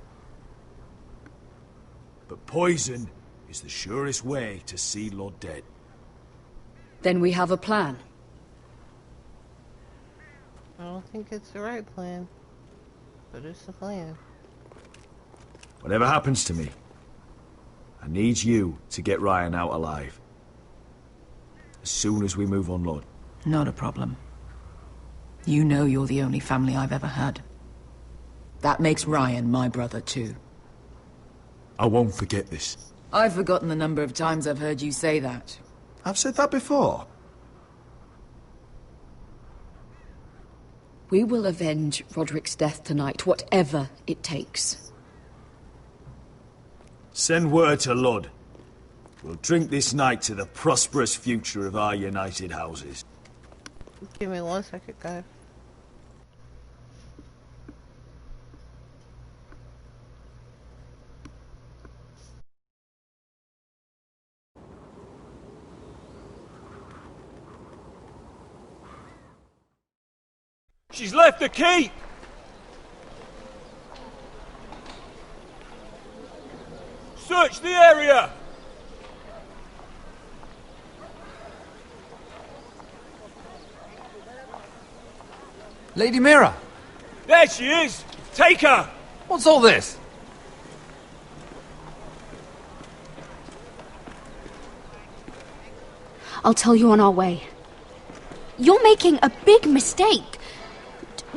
[SPEAKER 7] But poison is the surest way to see Lord dead.
[SPEAKER 19] Then we have a plan.
[SPEAKER 1] I don't think it's the right plan, but it's the plan.
[SPEAKER 7] Whatever happens to me, I need you to get Ryan out alive. As soon as we move on, Lord.
[SPEAKER 15] Not a problem. You know you're the only family I've ever had. That makes Ryan my brother, too.
[SPEAKER 7] I won't forget this.
[SPEAKER 15] I've forgotten the number of times I've heard you say that.
[SPEAKER 7] I've said that before.
[SPEAKER 19] We will avenge Roderick's death tonight, whatever it takes.
[SPEAKER 7] Send word to Lud. We'll drink this night to the prosperous future of our united houses.
[SPEAKER 1] Give me 1 second, guys.
[SPEAKER 9] She's left the keep! Search the area!
[SPEAKER 4] Lady Mira!
[SPEAKER 9] There she is! Take her!
[SPEAKER 4] What's all this?
[SPEAKER 17] I'll tell you on our way. You're making a big mistake.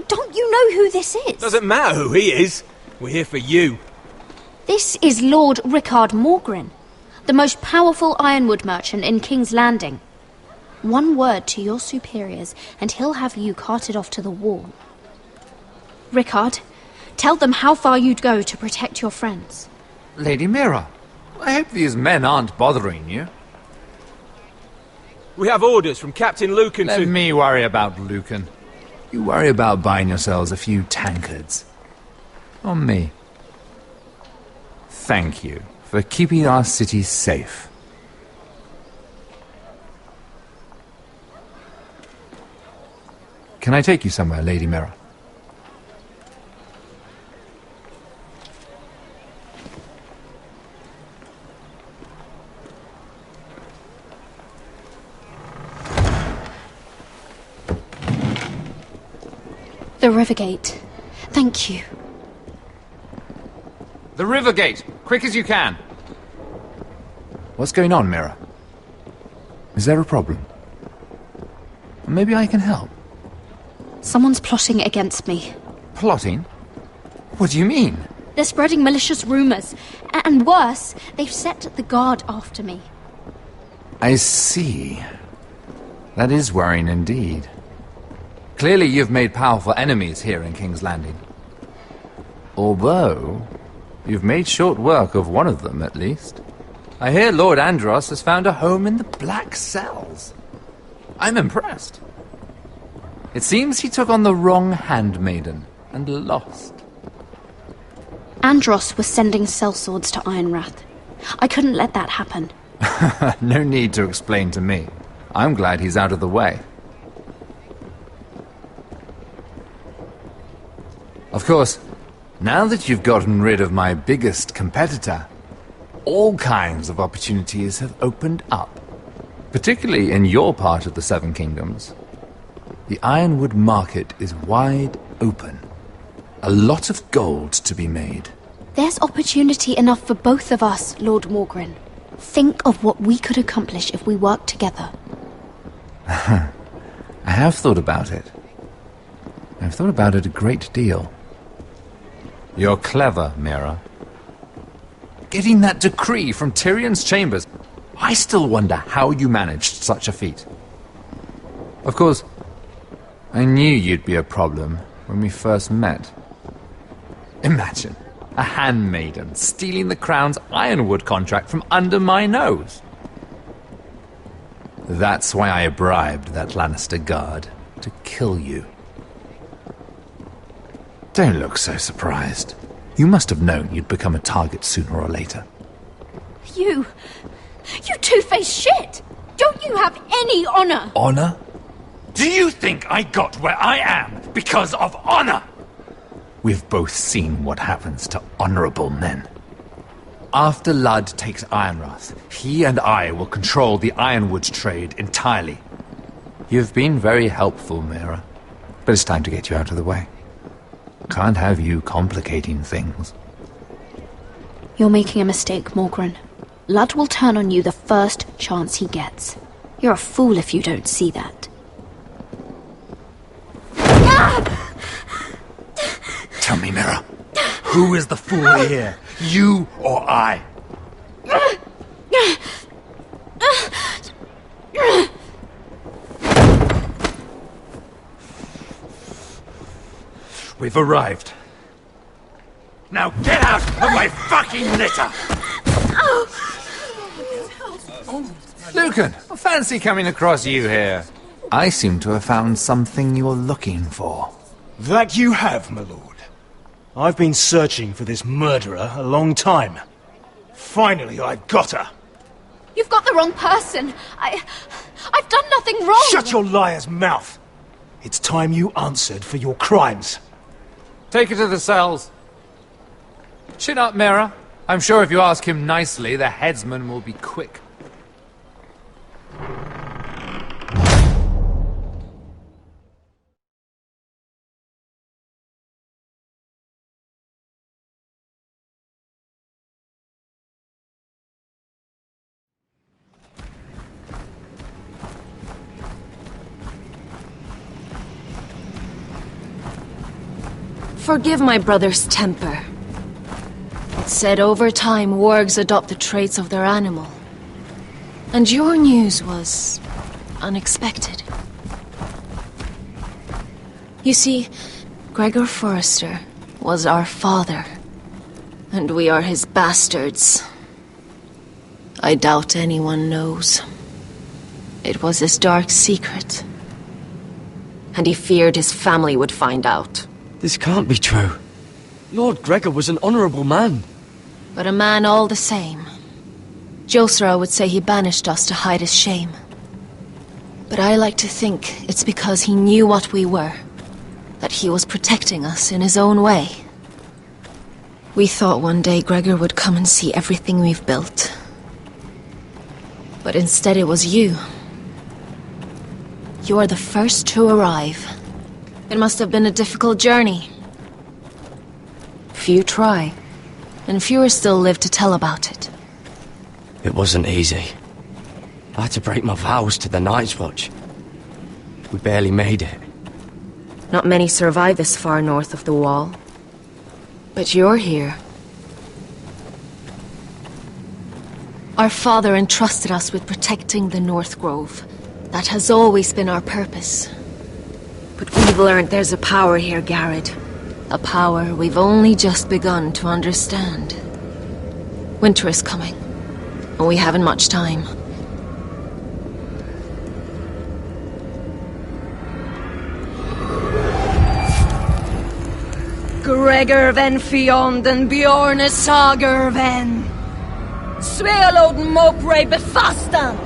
[SPEAKER 17] Don't you know who this is?
[SPEAKER 9] Doesn't matter who he is. We're here for you.
[SPEAKER 17] This is Lord Rickard Morgrin, the most powerful ironwood merchant in King's Landing. One word to your superiors, and he'll have you carted off to the wall. Rickard, tell them how far you'd go to protect your friends.
[SPEAKER 4] Lady Mira, I hope these men aren't bothering you.
[SPEAKER 9] We have orders from Captain Lucan
[SPEAKER 4] Let
[SPEAKER 9] to...
[SPEAKER 4] me worry about Lucan. You worry about buying yourselves a few tankards. On me. Thank you for keeping our city safe. Can I take you somewhere, Lady Mira?
[SPEAKER 17] The Rivergate. Thank you.
[SPEAKER 4] The river gate! Quick as you can! What's going on, Mira? Is there a problem? Maybe I can help.
[SPEAKER 17] Someone's plotting against me.
[SPEAKER 4] Plotting? What do you mean?
[SPEAKER 17] They're spreading malicious rumors. And worse, they've set the guard after me.
[SPEAKER 4] I see. That is worrying indeed. Clearly you've made powerful enemies here in King's Landing. Although, you've made short work of one of them, at least. I hear Lord Andros has found a home in the Black Cells. I'm impressed. It seems he took on the wrong handmaiden and lost.
[SPEAKER 17] Andros was sending sellswords to Ironrath. I couldn't let that happen.
[SPEAKER 4] No need to explain to me. I'm glad he's out of the way. Of course, now that you've gotten rid of my biggest competitor, all kinds of opportunities have opened up. Particularly in your part of the Seven Kingdoms. The Ironwood market is wide open. A lot of gold to be made.
[SPEAKER 17] There's opportunity enough for both of us, Lord Morgren. Think of what we could accomplish if we worked together.
[SPEAKER 4] I have thought about it. I've thought about it a great deal. You're clever, Mira. Getting that decree from Tyrion's chambers, I still wonder how you managed such a feat. Of course, I knew you'd be a problem when we first met. Imagine a handmaiden stealing the crown's Ironwood contract from under my nose. That's why I bribed that Lannister guard to kill you. Don't look so surprised. You must have known you'd become a target sooner or later.
[SPEAKER 17] You two-faced shit! Don't you have any honor?
[SPEAKER 4] Honor?
[SPEAKER 3] Do you think I got where I am because of honor?
[SPEAKER 4] We've both seen what happens to honorable men. After Ludd takes Ironrath, he and I will control the Ironwood trade entirely. You've been very helpful, Mira, but it's time to get you out of the way. Can't have you complicating things.
[SPEAKER 17] You're making a mistake, Morgren. Ludd will turn on you the first chance he gets. You're a fool if you don't see that.
[SPEAKER 3] Tell me, Mira, who is the fool here? You or I? We've arrived. Now get out of my fucking litter!
[SPEAKER 4] Lucan, I fancy coming across you here. I seem to have found something you're looking for.
[SPEAKER 7] That you have, my lord. I've been searching for this murderer a long time. Finally, I've got her.
[SPEAKER 17] You've got the wrong person. I've done nothing wrong.
[SPEAKER 7] Shut your liar's mouth. It's time you answered for your crimes.
[SPEAKER 4] Take her to the cells. Chin up, Mira. I'm sure if you ask him nicely, the headsman will be quick.
[SPEAKER 14] Forgive my brother's temper. It's said over time wargs adopt the traits of their animal. And your news was unexpected. You see, Gregor Forrester was our father, and we are his bastards. I doubt anyone knows. It was his dark secret, and he feared his family would find out.
[SPEAKER 9] This can't be true. Lord Gregor was an honorable man.
[SPEAKER 14] But a man all the same. Josera would say he banished us to hide his shame. But I like to think it's because he knew what we were. That he was protecting us in his own way. We thought one day Gregor would come and see everything we've built. But instead it was you. You are the first to arrive. It must have been a difficult journey. Few try, and fewer still live to tell about it.
[SPEAKER 9] It wasn't easy. I had to break my vows to the Night's Watch. We barely made it.
[SPEAKER 14] Not many survive this far north of the Wall. But you're here. Our father entrusted us with protecting the North Grove. That has always been our purpose. But we've learned there's a power here, Garrett. A power we've only just begun to understand. Winter is coming. We haven't much time.
[SPEAKER 10] Gregor ven Fionden Bjorne Sager ven Svealoden Mopre Befastan.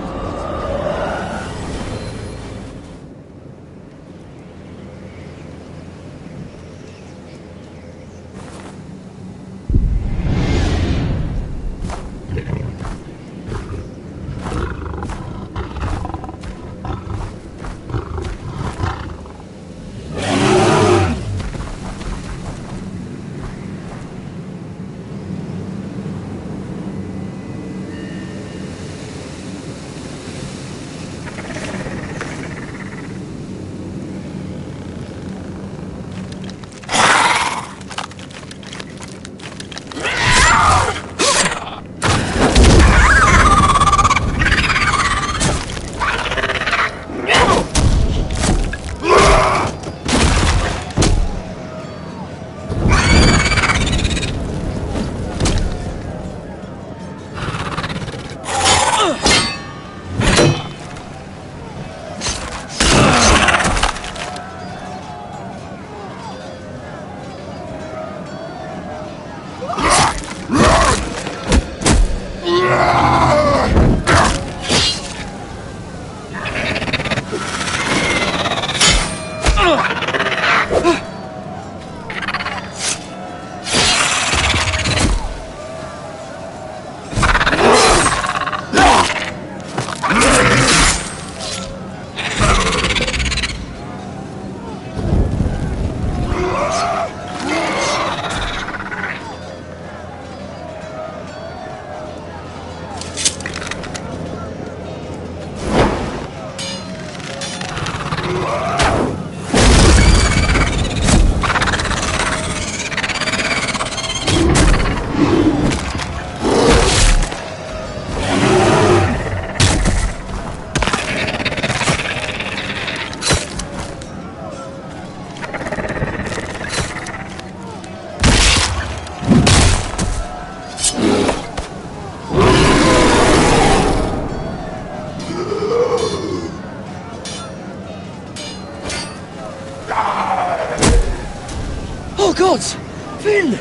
[SPEAKER 9] Oh, gods! Finn!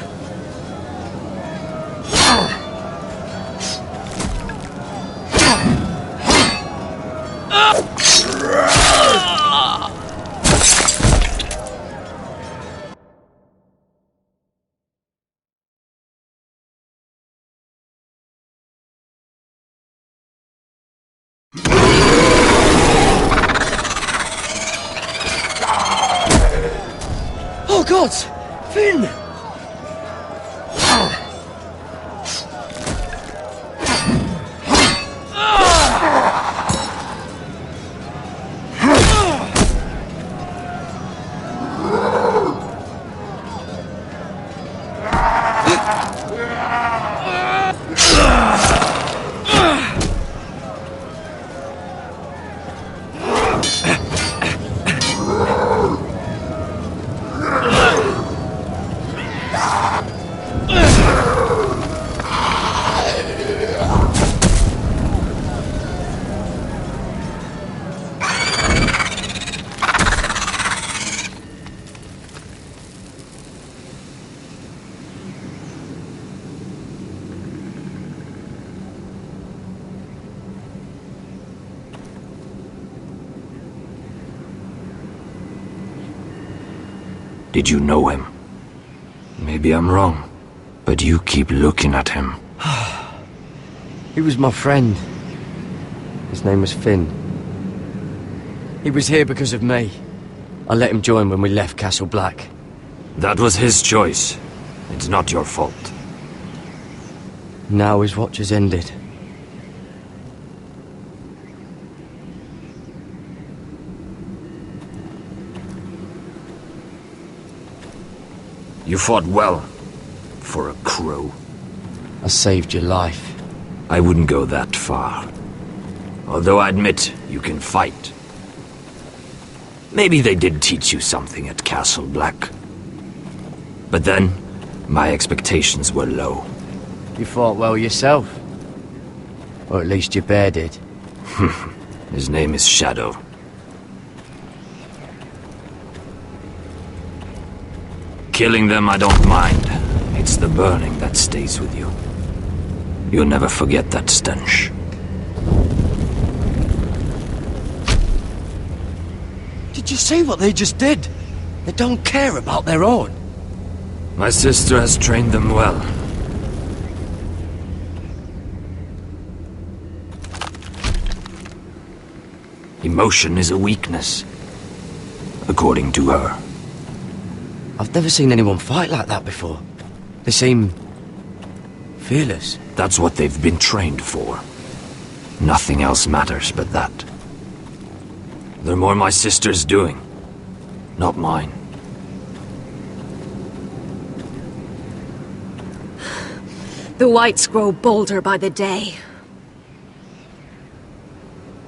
[SPEAKER 9] Oh, gods! Finn!
[SPEAKER 3] Did you know him? Maybe I'm wrong, but you keep looking at him.
[SPEAKER 9] He was my friend. His name was Finn. He was here because of me. I let him join when we left Castle Black.
[SPEAKER 3] That was his choice. It's not your fault.
[SPEAKER 9] Now his watch has ended.
[SPEAKER 3] You fought well, for a crow.
[SPEAKER 9] I saved your life.
[SPEAKER 3] I wouldn't go that far. Although I admit, you can fight. Maybe they did teach you something at Castle Black. But then, my expectations were low.
[SPEAKER 9] You fought well yourself. Or at least your bear did.
[SPEAKER 3] His name is Shadow. Killing them I don't mind. It's the burning that stays with you. You'll never forget that stench.
[SPEAKER 9] Did you see what they just did? They don't care about their own.
[SPEAKER 3] My sister has trained them well. Emotion is a weakness, according to her.
[SPEAKER 9] I've never seen anyone fight like that before. They seem fearless.
[SPEAKER 3] That's what they've been trained for. Nothing else matters but that. They're more my sister's doing, not mine.
[SPEAKER 10] The whites grow bolder by the day.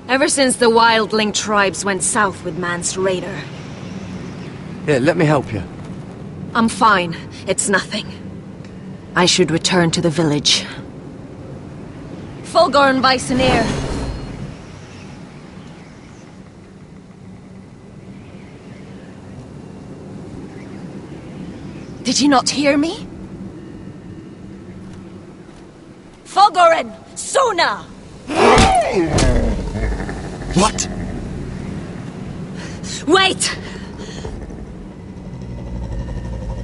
[SPEAKER 10] Ever since the wildling tribes went south with Mance Raider.
[SPEAKER 9] Yeah, let me help you.
[SPEAKER 10] I'm fine. It's nothing. I should return to the village. Fulgorn Weissenir. Did you not hear me?
[SPEAKER 21] Fulgoren! Sooner!
[SPEAKER 9] What?
[SPEAKER 10] Wait!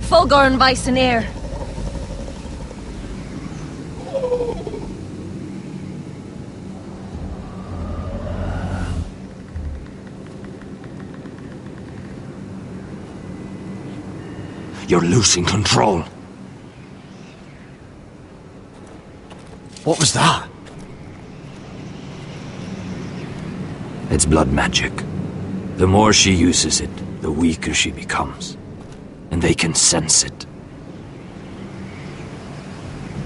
[SPEAKER 10] Fulgorn Weissenir.
[SPEAKER 3] You're losing control.
[SPEAKER 9] What was that?
[SPEAKER 3] It's blood magic. The more she uses it, the weaker she becomes. And they can sense it.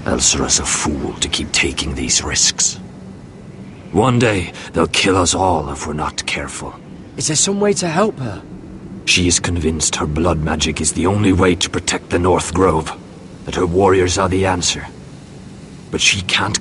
[SPEAKER 3] Elsera's a fool to keep taking these risks. One day, they'll kill us all if we're not careful.
[SPEAKER 9] Is there some way to help her?
[SPEAKER 3] She is convinced her blood magic is the only way to protect the North Grove. That her warriors are the answer. But she can't.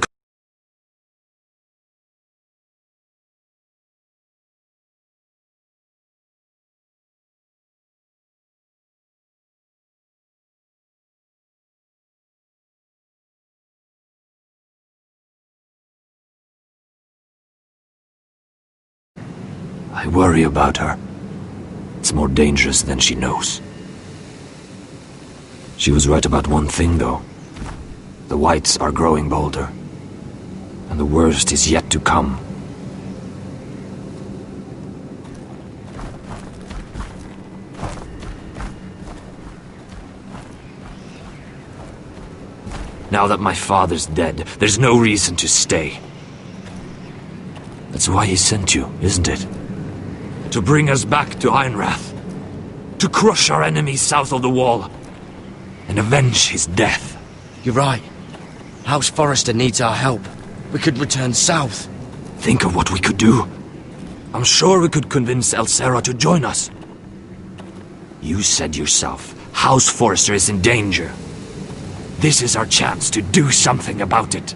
[SPEAKER 3] I worry about her. It's more dangerous than she knows. She was right about one thing, though. The whites are growing bolder. And the worst is yet to come. Now that my father's dead, there's no reason to stay. That's why he sent you, isn't it? To bring us back to Ironrath. To crush our enemies south of the wall. And avenge his death.
[SPEAKER 9] You're right. House Forrester needs our help. We could return south.
[SPEAKER 3] Think of what we could do. I'm sure we could convince Elsera to join us. You said yourself, House Forrester is in danger. This is our chance to do something about it.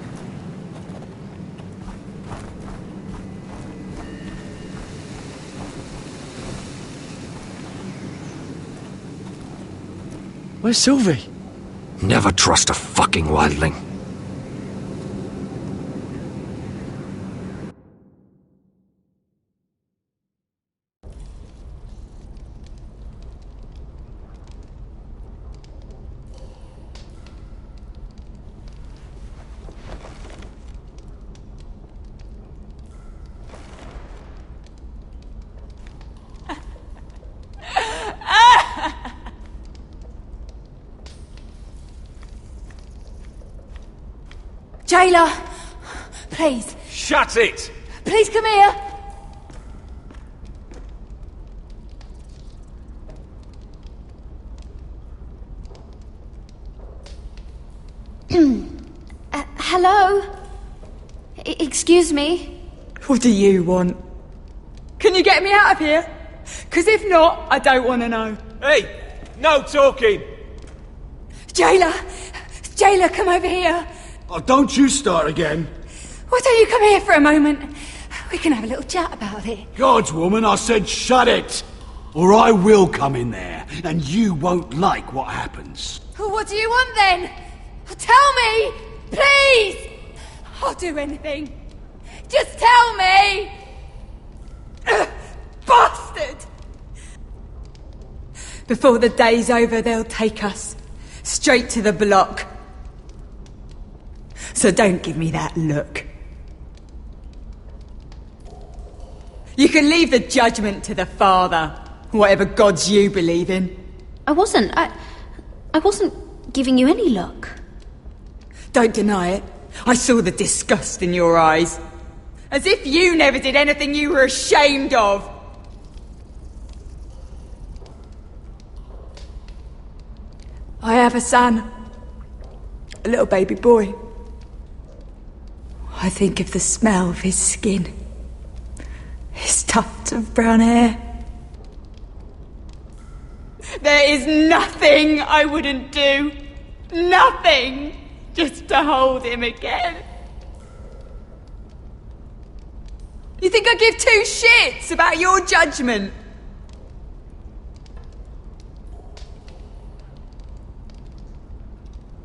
[SPEAKER 9] Where's Sylvie?
[SPEAKER 3] Never trust a fucking wildling.
[SPEAKER 21] Jailer! Please.
[SPEAKER 18] Shut it!
[SPEAKER 21] Please come here!
[SPEAKER 17] Hello? Excuse me?
[SPEAKER 2] What do you want? Can you get me out of here? Because if not, I don't want to know.
[SPEAKER 18] Hey! No talking!
[SPEAKER 2] Jailer! Jailer, come over here!
[SPEAKER 16] Oh, don't you start again.
[SPEAKER 2] Why don't you come here for a moment? We can have a little chat about it.
[SPEAKER 6] Gods, woman, I said shut it! Or I will come in there, and you won't like what happens.
[SPEAKER 2] Well, what do you want then? Tell me! Please! I'll do anything. Just tell me! Bastard! Before the day's over, they'll take us straight to the block. So don't give me that look. You can leave the judgment to the Father, whatever gods you believe in.
[SPEAKER 17] I wasn't giving you any look.
[SPEAKER 2] Don't deny it. I saw the disgust in your eyes. As if you never did anything you were ashamed of. I have a son. A little baby boy. I think of the smell of his skin. His tuft of brown hair. There is nothing I wouldn't do. Nothing. Just to hold him again. You think I give two shits about your judgment?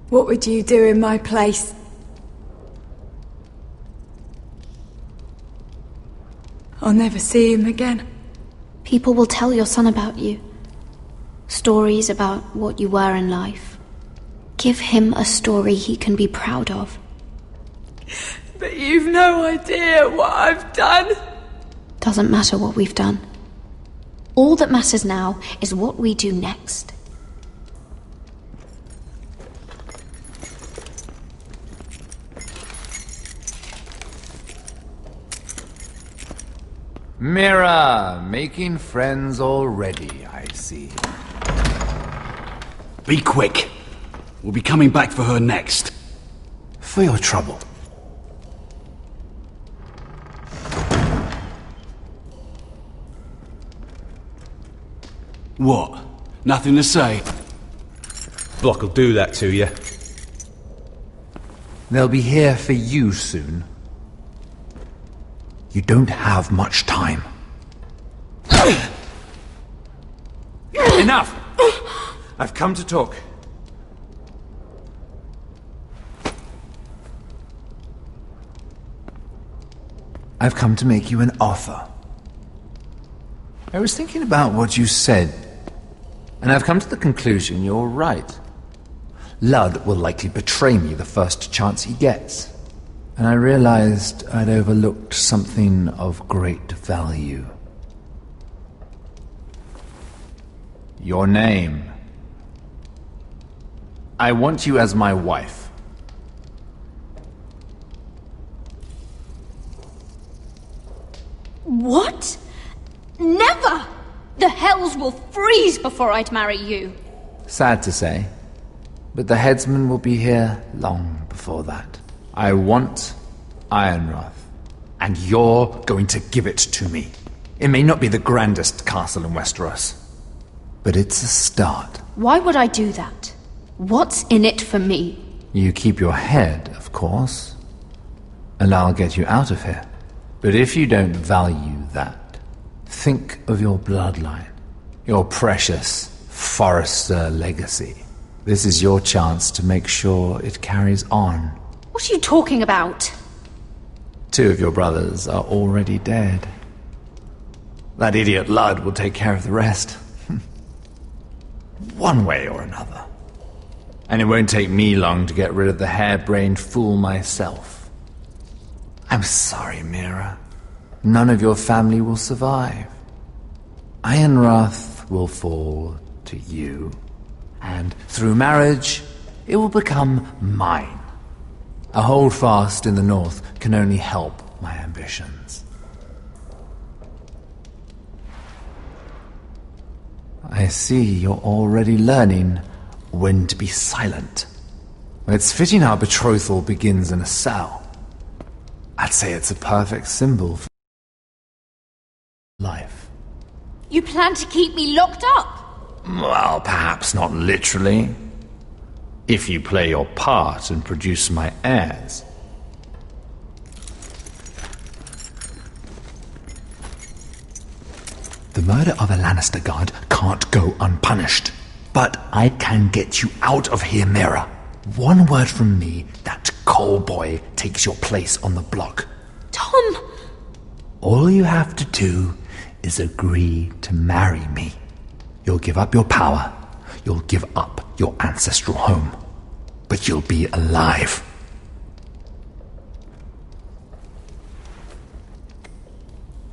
[SPEAKER 2] What would you do in my place? I'll never see him again.
[SPEAKER 17] People will tell your son about you. Stories about what you were in life. Give him a story he can be proud of.
[SPEAKER 2] But you've no idea what I've done.
[SPEAKER 17] Doesn't matter what we've done. All that matters now is what we do next.
[SPEAKER 4] Mira, making friends already, I see.
[SPEAKER 6] Be quick. We'll be coming back for her next.
[SPEAKER 4] For your trouble.
[SPEAKER 6] What? Nothing to say?
[SPEAKER 22] Block will do that to you.
[SPEAKER 4] They'll be here for you soon. You don't have much time.
[SPEAKER 22] Enough! I've come to talk.
[SPEAKER 4] I've come to make you an offer. I was thinking about what you said, and I've come to the conclusion you're right. Ludd will likely betray me the first chance he gets. And I realized I'd overlooked something of great value. Your name. I want you as my wife.
[SPEAKER 17] What? Never! The hells will freeze before I'd marry you.
[SPEAKER 4] Sad to say, but the headsman will be here long before that. I want Ironrath, and you're going to give it to me. It may not be the grandest castle in Westeros, but it's a start.
[SPEAKER 17] Why would I do that? What's in it for me?
[SPEAKER 4] You keep your head, of course, and I'll get you out of here. But if you don't value that, think of your bloodline, your precious Forrester legacy. This is your chance to make sure it carries on.
[SPEAKER 17] What are you talking about?
[SPEAKER 4] 2 of your brothers are already dead. That idiot Ludd will take care of the rest. One way or another. And it won't take me long to get rid of the harebrained fool myself. I'm sorry, Mira. None of your family will survive. Ironrath will fall to you, and through marriage, it will become mine. A holdfast in the north can only help my ambitions. I see you're already learning when to be silent. It's fitting our betrothal begins in a cell. I'd say it's a perfect symbol for life.
[SPEAKER 17] You plan to keep me locked up?
[SPEAKER 4] Well, perhaps not literally. If you play your part and produce my heirs. murder of a Lannister guard can't go unpunished. But I can get you out of here, Mira. One word from me, that coal boy takes your place on the block.
[SPEAKER 17] Tom!
[SPEAKER 4] All you have to do is agree to marry me. You'll give up your power. You'll give up your ancestral home. But you'll be alive.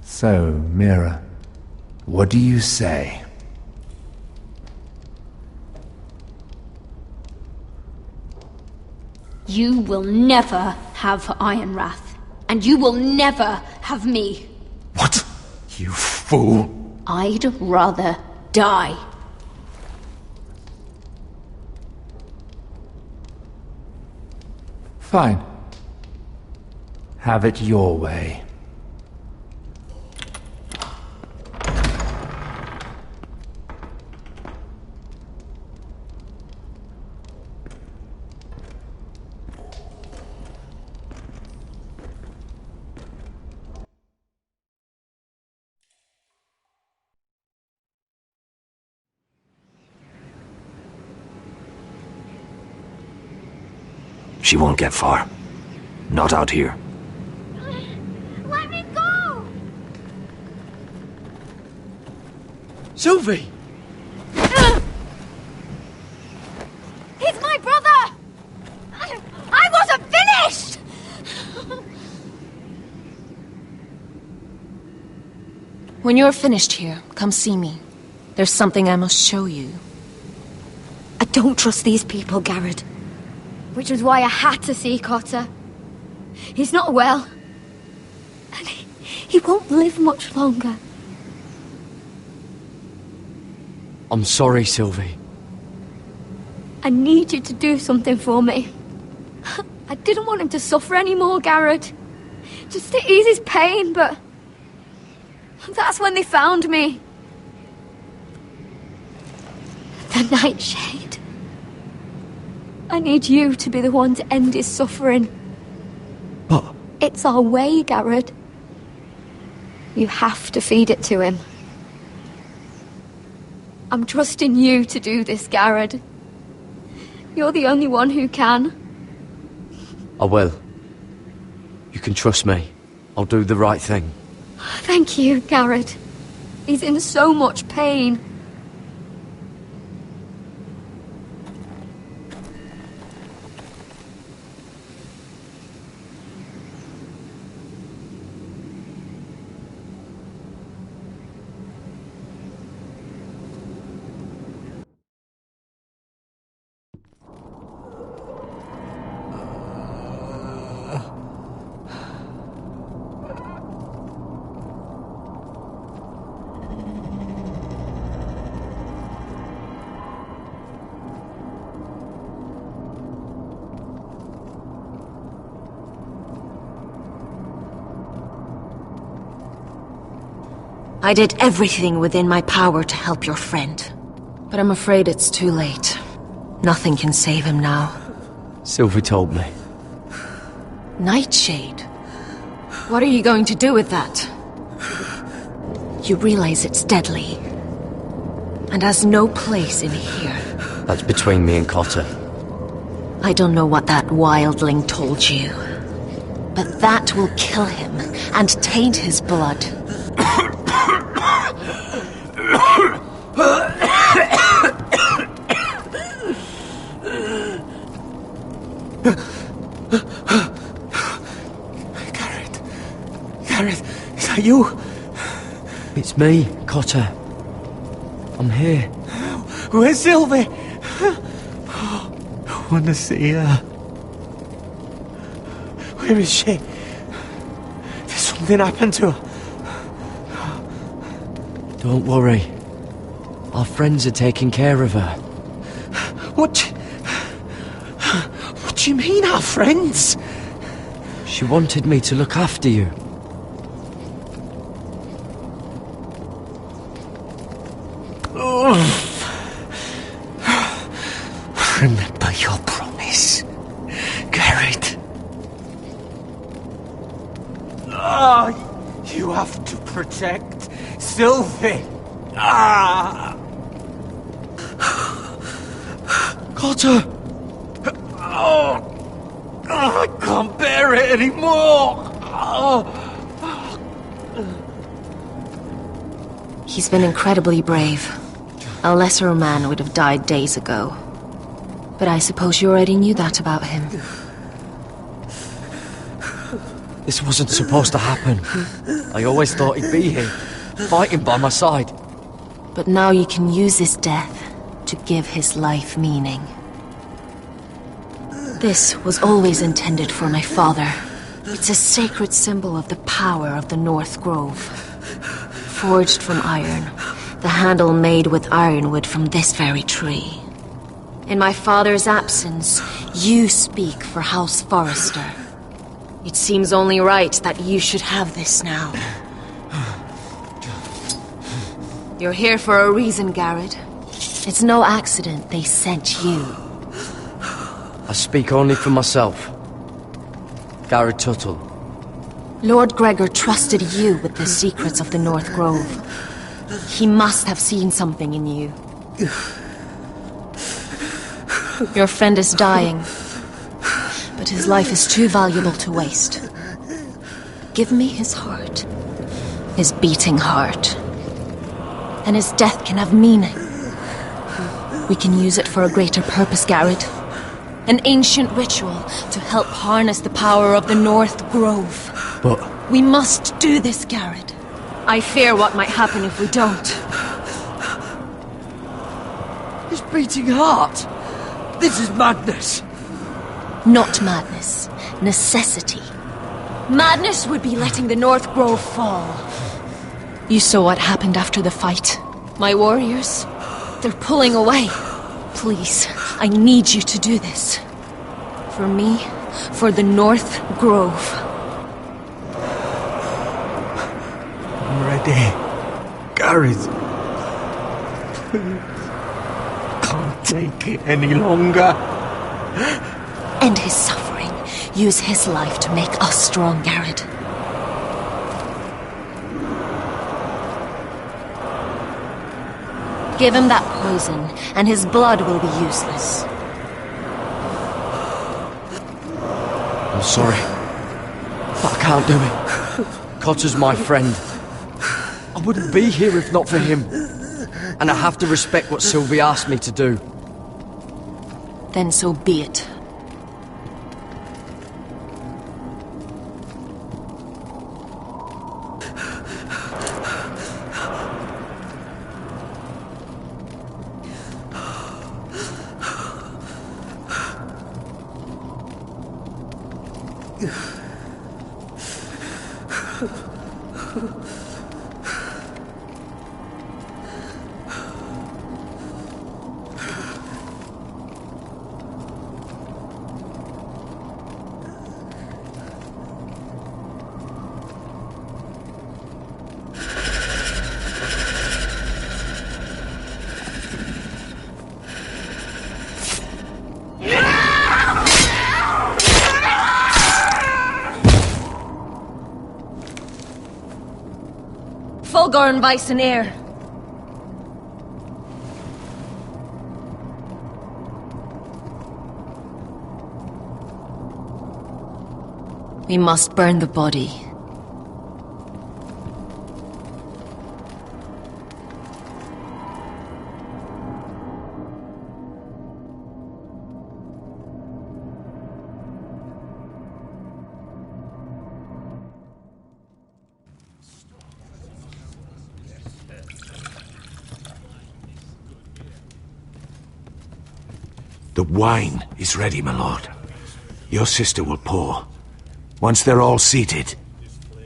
[SPEAKER 4] So, Mira, what do you say?
[SPEAKER 17] You will never have Ironwrath, and you will never have me.
[SPEAKER 4] What? You fool!
[SPEAKER 17] I'd rather die.
[SPEAKER 4] Fine. Have it your way.
[SPEAKER 3] She won't get far. Not out here.
[SPEAKER 5] Let me go!
[SPEAKER 9] Sylvie!
[SPEAKER 5] He's my brother! I wasn't finished!
[SPEAKER 14] When you're finished here, come see me. There's something I must show you.
[SPEAKER 17] I don't trust these people, Garrett.
[SPEAKER 5] Which was why I had to see Cotter. He's not well. And he won't live much longer.
[SPEAKER 9] I'm sorry, Sylvie.
[SPEAKER 5] I need you to do something for me. I didn't want him to suffer anymore, Garrett. Just to ease his pain, but... that's when they found me. The Nightshade. I need you to be the one to end his suffering.
[SPEAKER 9] But...
[SPEAKER 5] it's our way, Garrett. You have to feed it to him. I'm trusting you to do this, Garrett. You're the only one who can.
[SPEAKER 9] I will. You can trust me. I'll do the right thing.
[SPEAKER 5] Thank you, Garrett. He's in so much pain.
[SPEAKER 14] I did everything within my power to help your friend. But I'm afraid it's too late. Nothing can save him now.
[SPEAKER 9] Sylvie told me.
[SPEAKER 14] Nightshade? What are you going to do with that? You realize it's deadly. And has no place in here.
[SPEAKER 9] That's between me and Cotter.
[SPEAKER 14] I don't know what that wildling told you. But that will kill him and taint his blood.
[SPEAKER 9] Garrett, is that you? It's me, Cotter. I'm here. Where's Sylvie? I want to see her. Where is she? Did something happen to her? Don't worry. Our friends are taking care of her. What do you mean, our friends? She wanted me to look after you. Remember your promise, Garrett. You have to protect Sylvie. Cotter! Oh, I can't bear it anymore!
[SPEAKER 14] He's been incredibly brave. A lesser man would have died days ago. But I suppose you already knew that about him.
[SPEAKER 9] This wasn't supposed to happen. I always thought he'd be here, fighting by my side.
[SPEAKER 14] But now you can use his death to give his life meaning. This was always intended for my father. It's a sacred symbol of the power of the North Grove. Forged from iron, the handle made with ironwood from this very tree. In my father's absence, you speak for House Forrester. It seems only right that you should have this now. You're here for a reason, Garrett. It's no accident they sent you.
[SPEAKER 9] I speak only for myself. Garrett Tuttle.
[SPEAKER 14] Lord Gregor trusted you with the secrets of the North Grove. He must have seen something in you. Your friend is dying, but his life is too valuable to waste. Give me his heart. His beating heart. And his death can have meaning. We can use it for a greater purpose, Garrett. An ancient ritual to help harness the power of the North Grove.
[SPEAKER 9] But...
[SPEAKER 14] we must do this, Garrett. I fear what might happen if we don't.
[SPEAKER 9] His beating heart! This is madness!
[SPEAKER 14] Not madness. Necessity. Madness would be letting the North Grove fall. You saw what happened after the fight. My warriors, they're pulling away. Please, I need you to do this. For me, for the North Grove.
[SPEAKER 9] I'm ready. Gareth. Can't take it any longer.
[SPEAKER 14] End his suffering. Use his life to make us strong, Garrett. Give him that poison, and his blood will be useless.
[SPEAKER 9] I'm sorry, but I can't do it. Cotter's my friend. I wouldn't be here if not for him. And I have to respect what Sylvie asked me to do.
[SPEAKER 14] Then so be it. Fulgorn Weisenair. We must burn the body.
[SPEAKER 16] The wine is ready, my lord. Your sister will pour. Once they're all seated,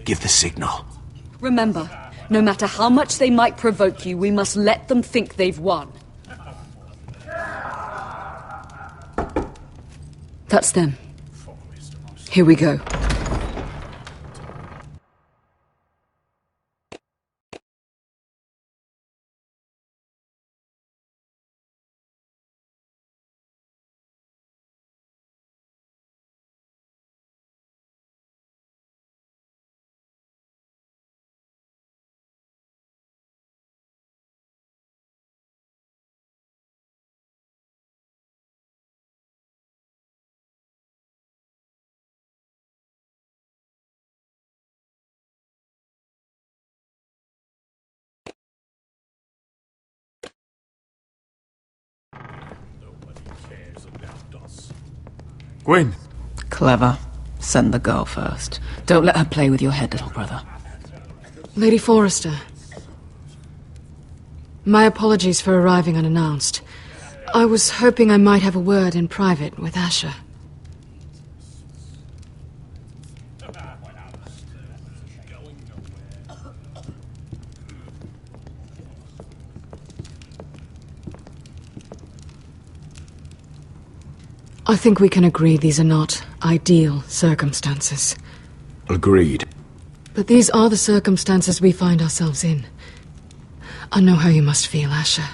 [SPEAKER 16] give the signal.
[SPEAKER 19] Remember, no matter how much they might provoke you, we must let them think they've won. That's them. Here we go.
[SPEAKER 7] Gwyn.
[SPEAKER 15] Clever. Send the girl first. Don't let her play with your head, little brother.
[SPEAKER 12] Lady Forrester. My apologies for arriving unannounced. I was hoping I might have a word in private with Asher. I think we can agree these are not ideal circumstances.
[SPEAKER 7] Agreed.
[SPEAKER 12] But these are the circumstances we find ourselves in. I know how you must feel, Asher.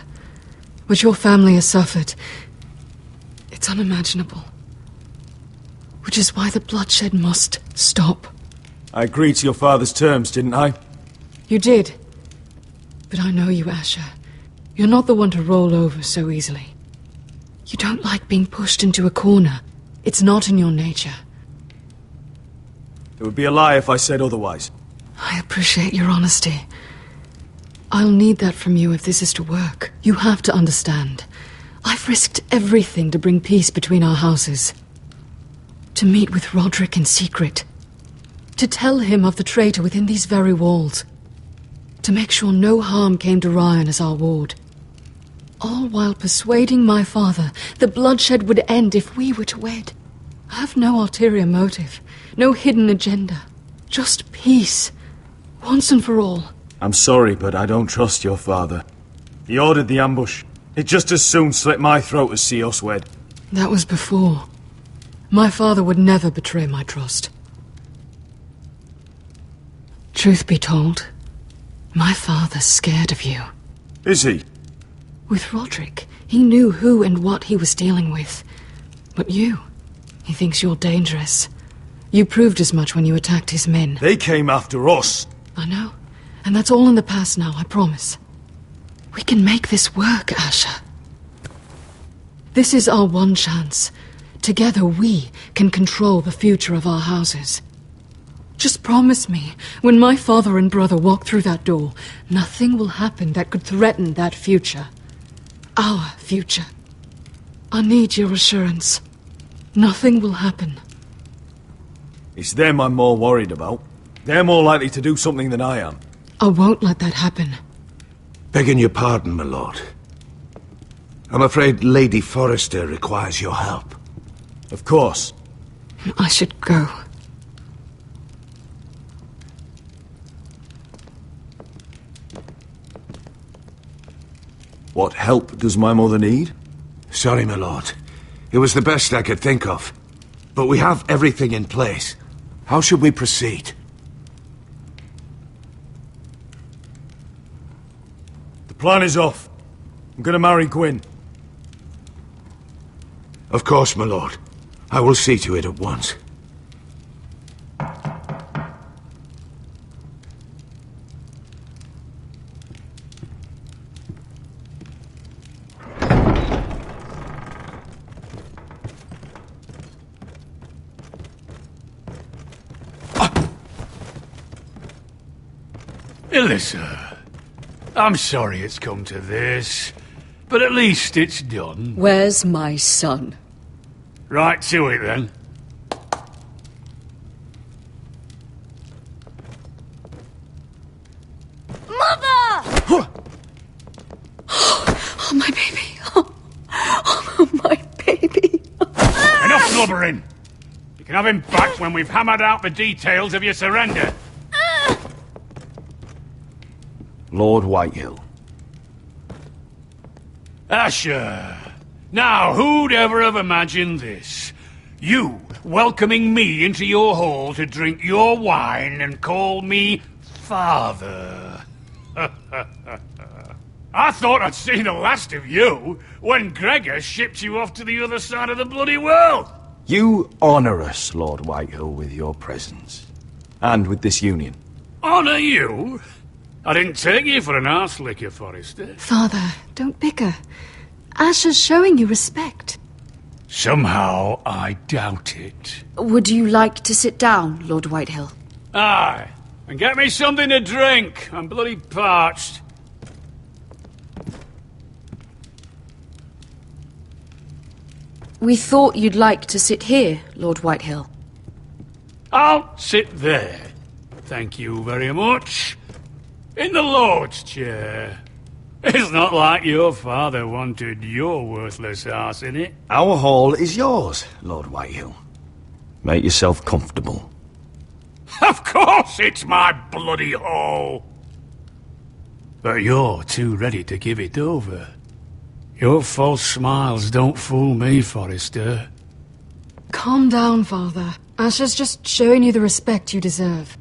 [SPEAKER 12] What your family has suffered, it's unimaginable. Which is why the bloodshed must stop.
[SPEAKER 7] I agreed to your father's terms, didn't I?
[SPEAKER 12] You did. But I know you, Asher. You're not the one to roll over so easily. You don't like being pushed into a corner. It's not in your nature.
[SPEAKER 7] It would be a lie if I said otherwise.
[SPEAKER 12] I appreciate your honesty. I'll need that from you if this is to work. You have to understand. I've risked everything to bring peace between our houses. To meet with Roderick in secret. To tell him of the traitor within these very walls. To make sure no harm came to Ryan as our ward. All while persuading my father the bloodshed would end if we were to wed. I have no ulterior motive, no hidden agenda. Just peace, once and for all.
[SPEAKER 7] I'm sorry, but I don't trust your father. He ordered the ambush. He'd just as soon slit my throat as see us wed.
[SPEAKER 12] That was before. My father would never betray my trust. Truth be told, my father's scared of you.
[SPEAKER 7] Is he?
[SPEAKER 12] With Roderick, he knew who and what he was dealing with. But you, he thinks you're dangerous. You proved as much when you attacked his men.
[SPEAKER 7] They came after us.
[SPEAKER 12] I know. And that's all in the past now, I promise. We can make this work, Asher. This is our one chance. Together we can control the future of our houses. Just promise me, when my father and brother walk through that door, nothing will happen that could threaten that future. Our future. I need your assurance. Nothing will happen.
[SPEAKER 7] It's them I'm more worried about. They're more likely to do something than I am.
[SPEAKER 12] I won't let that happen.
[SPEAKER 16] Begging your pardon, my lord. I'm afraid Lady Forrester requires your help.
[SPEAKER 7] Of course.
[SPEAKER 12] I should go.
[SPEAKER 7] What help does my mother need?
[SPEAKER 16] Sorry, my lord. It was the best I could think of. But we have everything in place. How should we proceed?
[SPEAKER 7] The plan is off. I'm gonna marry Gwyn.
[SPEAKER 16] Of course, my lord. I will see to it at once.
[SPEAKER 18] Alyssa, I'm sorry it's come to this, but at least it's done.
[SPEAKER 19] Where's my son?
[SPEAKER 18] Right to it, then.
[SPEAKER 21] Mother!
[SPEAKER 19] Oh, my baby. Oh, my baby.
[SPEAKER 18] Enough blubbering! You can have him back when we've hammered out the details of your surrender.
[SPEAKER 7] Lord Whitehill.
[SPEAKER 18] Asher! Now, who'd ever have imagined this? You welcoming me into your hall to drink your wine and call me father. I thought I'd seen the last of you when Gregor shipped you off to the other side of the bloody world.
[SPEAKER 7] You honor us, Lord Whitehill, with your presence. And with this union.
[SPEAKER 18] Honor you? I didn't take you for an arse-licker, Forrester.
[SPEAKER 12] Father, don't bicker. Asher's showing you respect.
[SPEAKER 18] Somehow I doubt it.
[SPEAKER 19] Would you like to sit down, Lord Whitehill?
[SPEAKER 18] Aye, and get me something to drink. I'm bloody parched.
[SPEAKER 19] We thought you'd like to sit here, Lord Whitehill.
[SPEAKER 18] I'll sit there. Thank you very much. In the Lord's chair. It's not like your father wanted your worthless ass in it.
[SPEAKER 6] Our hall is yours, Lord Whitehill. Make yourself comfortable.
[SPEAKER 18] Of course it's my bloody hall! But you're too ready to give it over. Your false smiles don't fool me, Forrester.
[SPEAKER 12] Calm down, Father. Asher's just showing you the respect you deserve.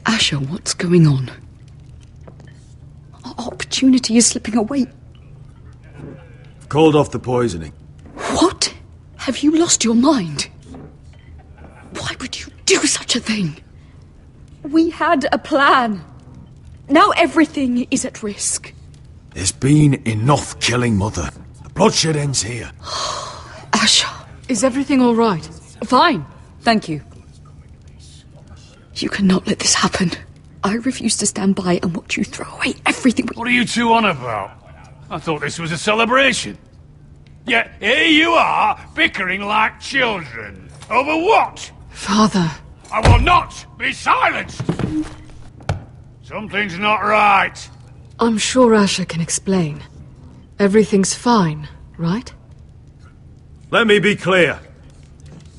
[SPEAKER 12] Asher, what's going on? Our opportunity is slipping away.
[SPEAKER 7] Called off the poisoning.
[SPEAKER 12] What? Have you lost your mind? Why would you do such a thing?
[SPEAKER 19] We had a plan. Now everything is at risk.
[SPEAKER 7] There's been enough killing, Mother. The bloodshed ends here.
[SPEAKER 12] Asher, is everything all right?
[SPEAKER 19] Fine, thank you.
[SPEAKER 12] You cannot let this happen. I refuse to stand by and watch you throw away everything we...
[SPEAKER 18] What are you two on about? I thought this was a celebration. Yet here you are, bickering like children. Over what?
[SPEAKER 12] Father.
[SPEAKER 18] I will not be silenced! Something's not right.
[SPEAKER 12] I'm sure Asher can explain. Everything's fine, right?
[SPEAKER 7] Let me be clear.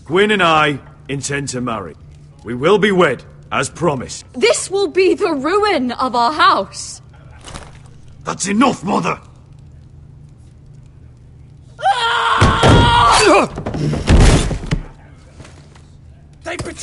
[SPEAKER 7] Gwyn and I intend to marry. We will be wed, as promised.
[SPEAKER 19] This will be the ruin of our house.
[SPEAKER 7] That's enough, Mother!
[SPEAKER 18] They betrayed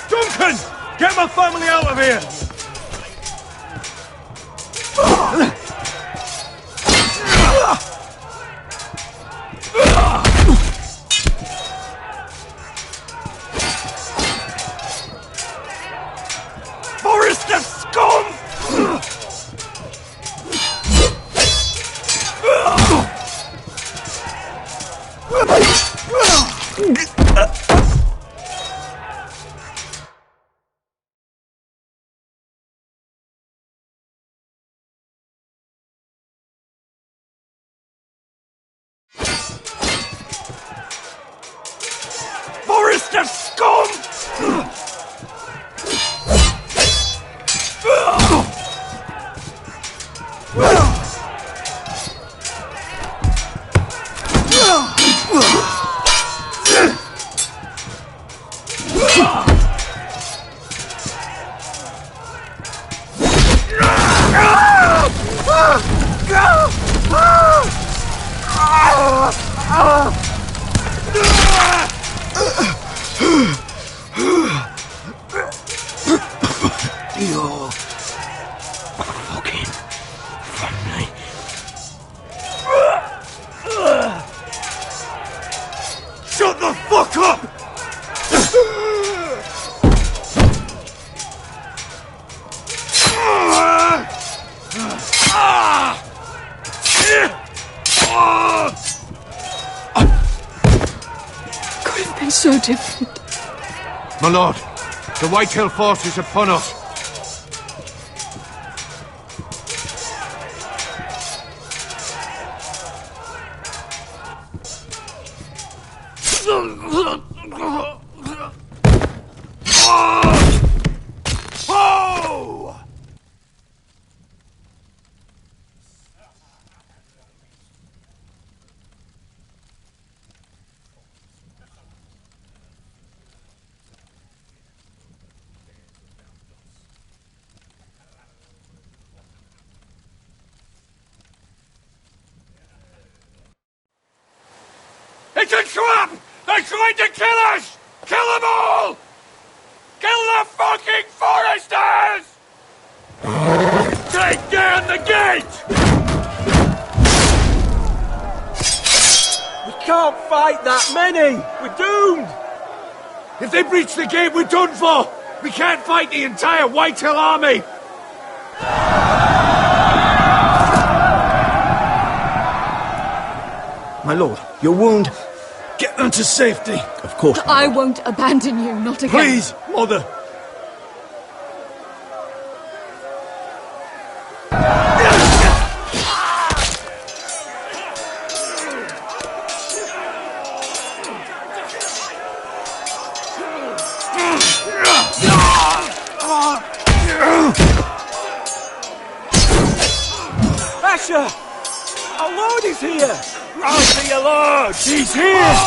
[SPEAKER 7] Duncan! Get my family out of here!
[SPEAKER 18] Forrester scum! Forrester scum!
[SPEAKER 3] You're fucking family.
[SPEAKER 7] Shut the fuck up!
[SPEAKER 12] Could have been so different.
[SPEAKER 16] My lord, the Whitehill force is upon us.
[SPEAKER 18] Oh! It's a trap! They're trying to kill us! Kill them all! Kill the fucking foresters! Take down the gate!
[SPEAKER 8] We can't fight that many! We're doomed!
[SPEAKER 16] If they breach the gate, we're done for! We can't fight the entire Whitehill army!
[SPEAKER 8] My lord, your wound. Get them to safety. Of course.
[SPEAKER 19] I won't abandon you, not again.
[SPEAKER 8] Please, mother. Asher! Our lord is here!
[SPEAKER 18] Run to your lord!
[SPEAKER 8] He's here!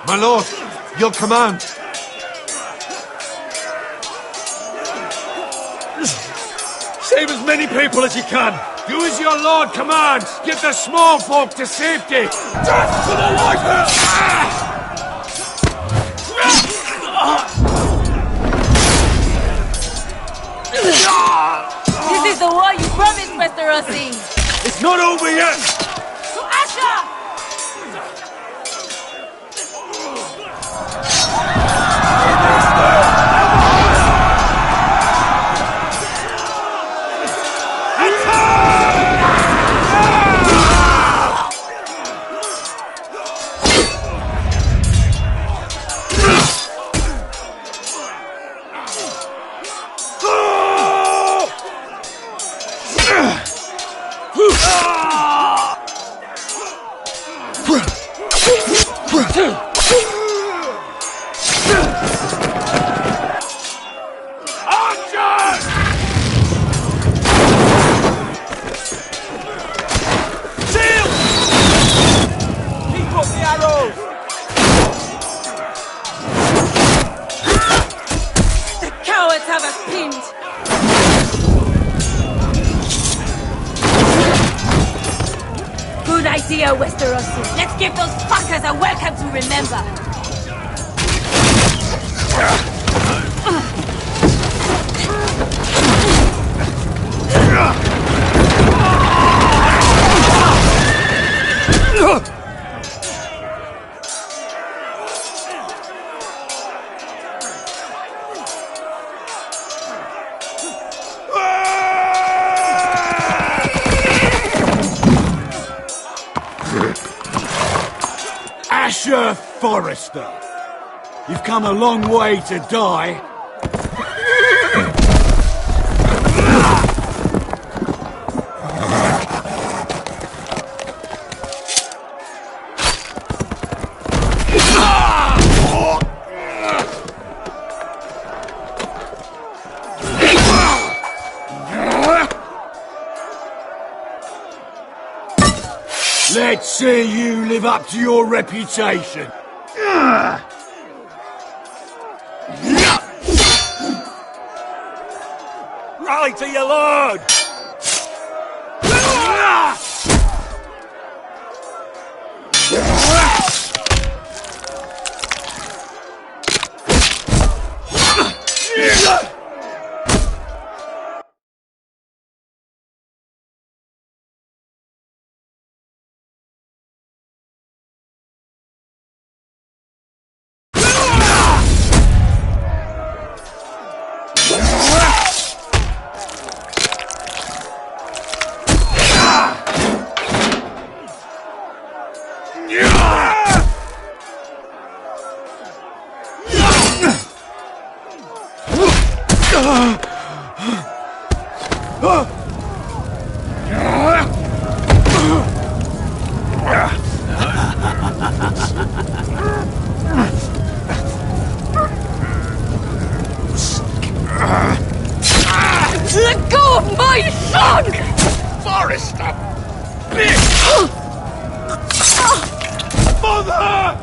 [SPEAKER 16] My lord, your command.
[SPEAKER 18] Save as many people as you can!
[SPEAKER 16] Do as your lord commands! Get the small folk to safety!
[SPEAKER 18] Death to the Whitehill!
[SPEAKER 21] This is the war you promised, Mr. Rossi!
[SPEAKER 18] It's not over yet!
[SPEAKER 21] To Asher! Westerosi. Let's give those fuckers a welcome to remember.
[SPEAKER 18] Asher Forrester, you've come a long way to die. Let's see you live up to your reputation. Rally to your lord!
[SPEAKER 19] Let go of my son!
[SPEAKER 18] Forrester! Bitch! Mother!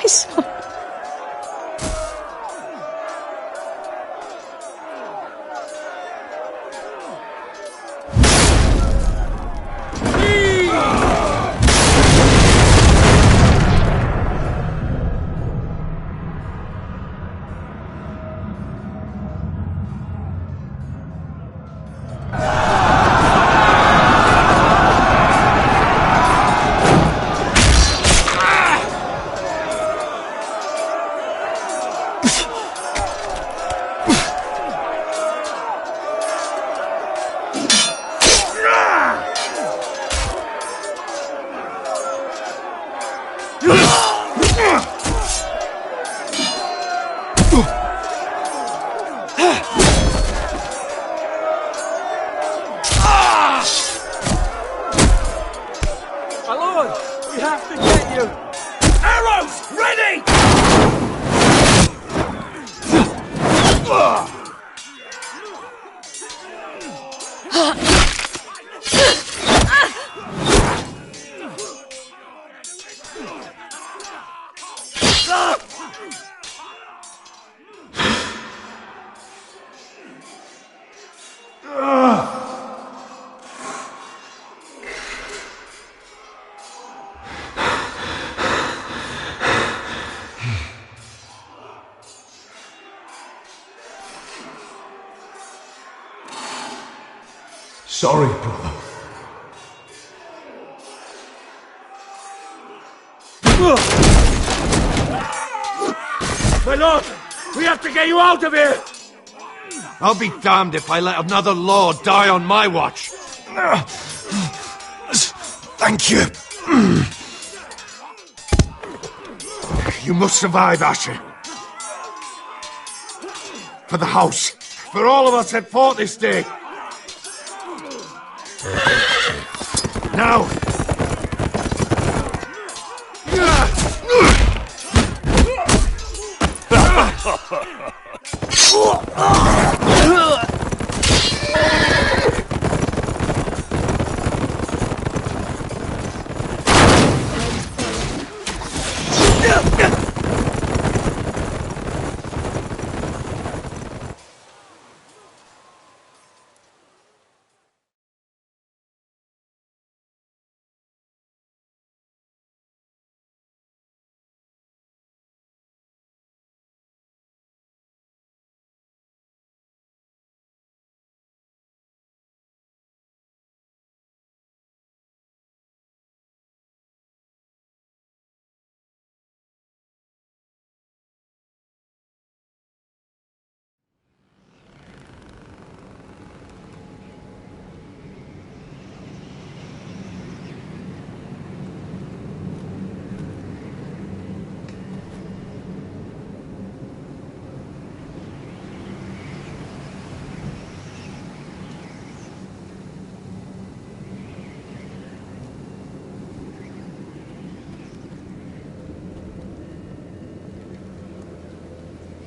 [SPEAKER 17] My son.
[SPEAKER 11] My lord, we have to get you! Arrows, ready!
[SPEAKER 8] Sorry, brother.
[SPEAKER 11] My lord, we have to get you out of here!
[SPEAKER 16] I'll be damned if I let another lord die on my watch.
[SPEAKER 8] Thank you.
[SPEAKER 16] You must survive, Asher. For the house. For all of us that fought this day. Now!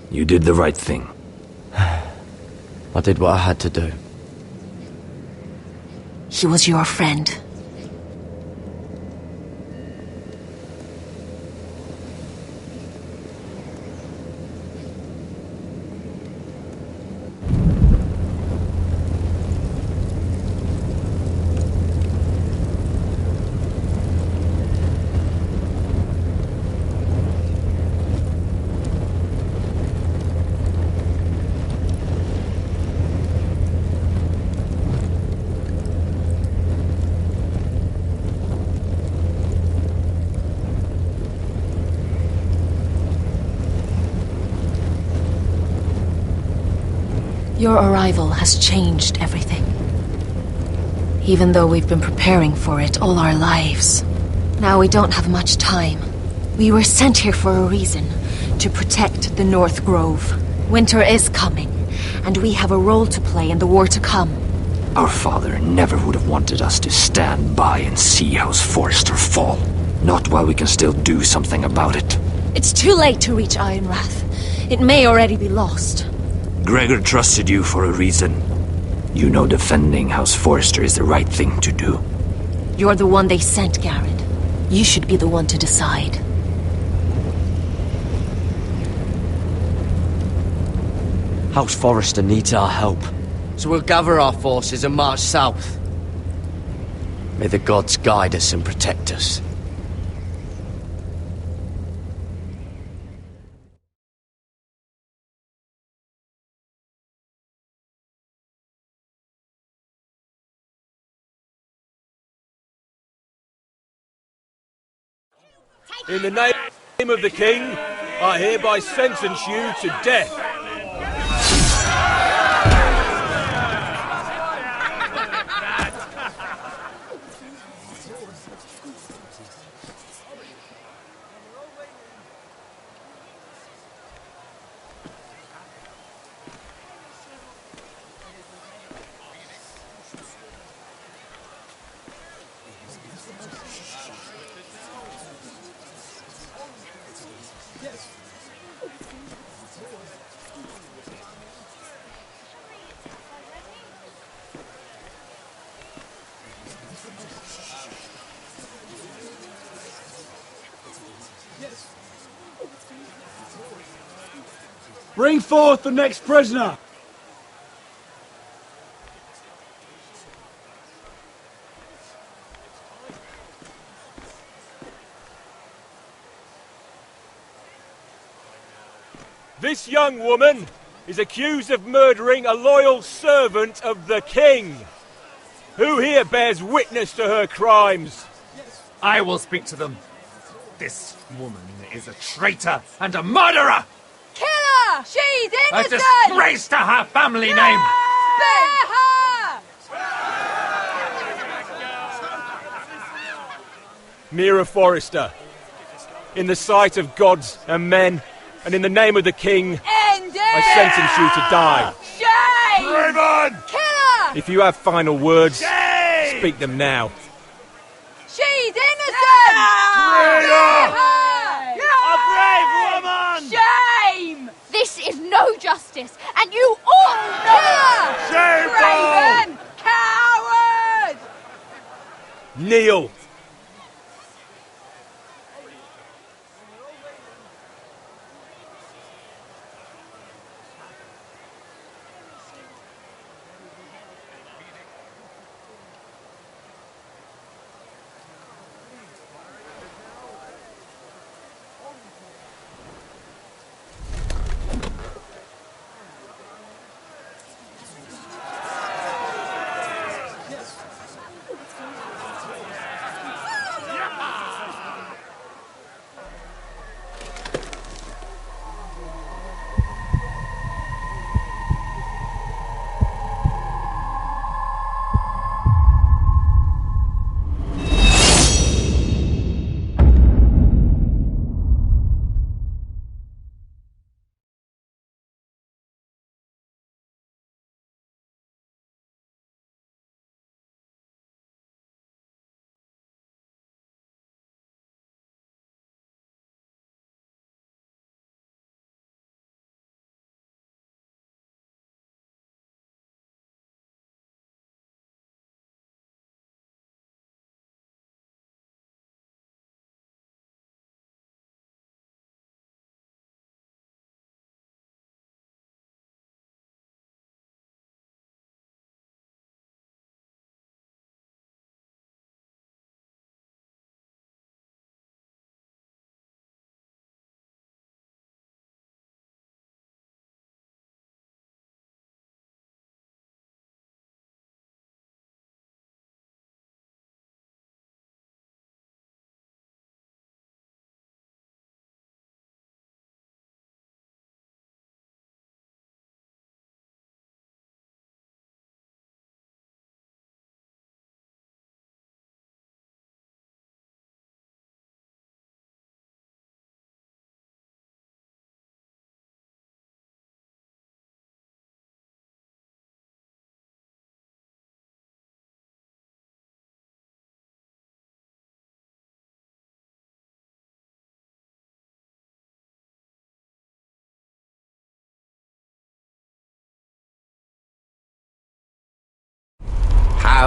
[SPEAKER 3] You did the right thing.
[SPEAKER 9] I did what I had to do.
[SPEAKER 14] He was your friend. Your arrival has changed everything. Even though we've been preparing for it all our lives. Now we don't have much time. We were sent here for a reason. To protect the North Grove. Winter is coming, and we have a role to play in the war to come.
[SPEAKER 3] Our father never would have wanted us to stand by and see House Forrester fall. Not while we can still do something about it.
[SPEAKER 14] It's too late to reach Ironrath. It may already be lost.
[SPEAKER 3] Gregor trusted you for a reason. You know defending House Forrester is the right thing to do.
[SPEAKER 14] You're the one they sent, Garrett. You should be the one to decide.
[SPEAKER 9] House Forrester needs our help, so we'll gather our forces and march south. May the gods guide us and protect us.
[SPEAKER 11] In the name of the king, I hereby sentence you to death.
[SPEAKER 6] Bring forth the next prisoner!
[SPEAKER 11] This young woman is accused of murdering a loyal servant of the king. Who here bears witness to her crimes?
[SPEAKER 13] I will speak to them. This woman is a traitor and a murderer!
[SPEAKER 2] Kill her! She's
[SPEAKER 13] A
[SPEAKER 2] innocent!
[SPEAKER 13] disgrace to her family name!
[SPEAKER 2] Spare her!
[SPEAKER 11] Mira Forrester, in the sight of gods and men, and in the name of the king,
[SPEAKER 2] End it!
[SPEAKER 11] I sentence you to die.
[SPEAKER 2] Shame!
[SPEAKER 13] Raven!
[SPEAKER 2] Kill her!
[SPEAKER 11] If you have final words, speak them now.
[SPEAKER 2] She's innocent!
[SPEAKER 13] Traitor!
[SPEAKER 2] A
[SPEAKER 13] brave woman!
[SPEAKER 2] Shame! This is no justice, and you all know it!
[SPEAKER 13] Shameful!
[SPEAKER 2] Raven! Coward!
[SPEAKER 11] Kneel!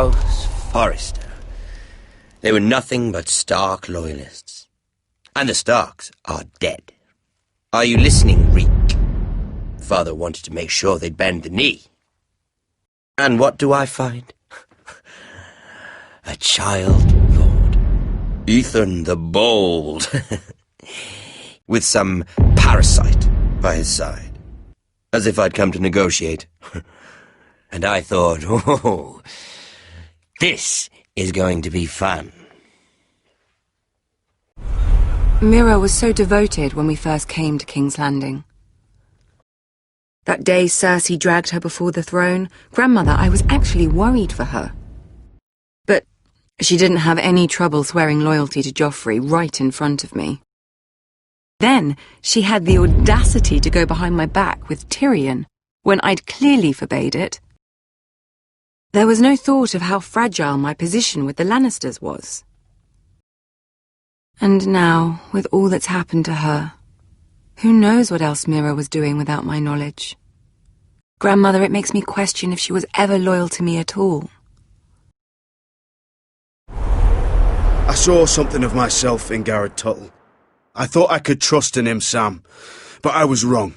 [SPEAKER 1] House Forrester. They were nothing but Stark loyalists. And the Starks are dead. Are you listening, Reek? Father wanted to make sure they'd bend the knee. And what do I find? A child lord. Ethan the Bold. With some parasite by his side. As if I'd come to negotiate. And I thought, oh, this is going to be fun.
[SPEAKER 20] Mira was so devoted when we first came to King's Landing. That day Cersei dragged her before the throne, Grandmother, I was actually worried for her. But she didn't have any trouble swearing loyalty to Joffrey right in front of me. Then she had the audacity to go behind my back with Tyrion, when I'd clearly forbade it. There was no thought of how fragile my position with the Lannisters was. And now, with all that's happened to her, who knows what else Mira was doing without my knowledge? Grandmother, it makes me question if she was ever loyal to me at all.
[SPEAKER 8] I saw something of myself in Garrett Tuttle. I thought I could trust in him, Sam, but I was wrong.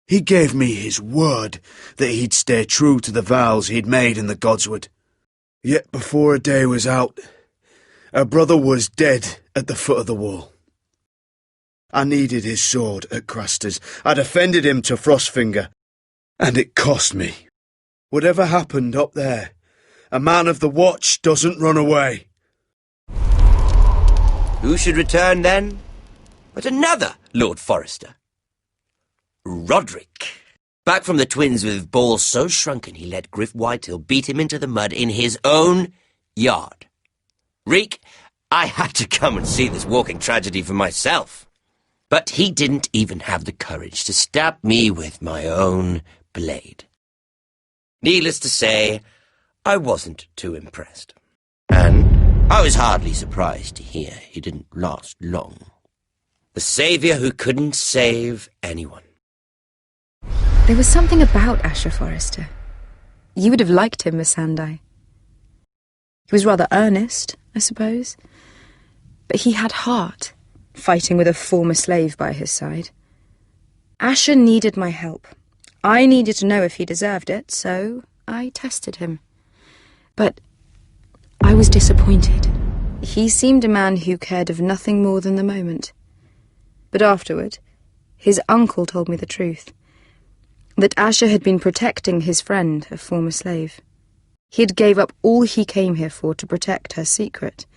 [SPEAKER 8] He gave me his word that he'd stay true to the vows he'd made in the Godswood. Yet before a day was out, our brother was dead at the foot of the wall. I needed his sword at Craster's. I defended him to Frostfinger, and it cost me. Whatever happened up there, a man of the Watch doesn't run away.
[SPEAKER 1] Who should return then? But another Lord Forrester. Roderick. Back from the Twins with balls so shrunken he let Griff Whitehill beat him into the mud in his own yard. Reek, I had to come and see this walking tragedy for myself. But he didn't even have the courage to stab me with my own blade. Needless to say, I wasn't too impressed. And I was hardly surprised to hear he didn't last long. The saviour who couldn't save anyone.
[SPEAKER 20] There was something about Asher Forrester. You would have liked him, Miss Sandai. He was rather earnest, I suppose. But he had heart, fighting with a former slave by his side. Asher needed my help. I needed to know if he deserved it, so I tested him. But I was disappointed. He seemed a man who cared of nothing more than the moment. But afterward, his uncle told me the truth. That Asher had been protecting his friend, a former slave. He had gave up all he came here for to protect her secret.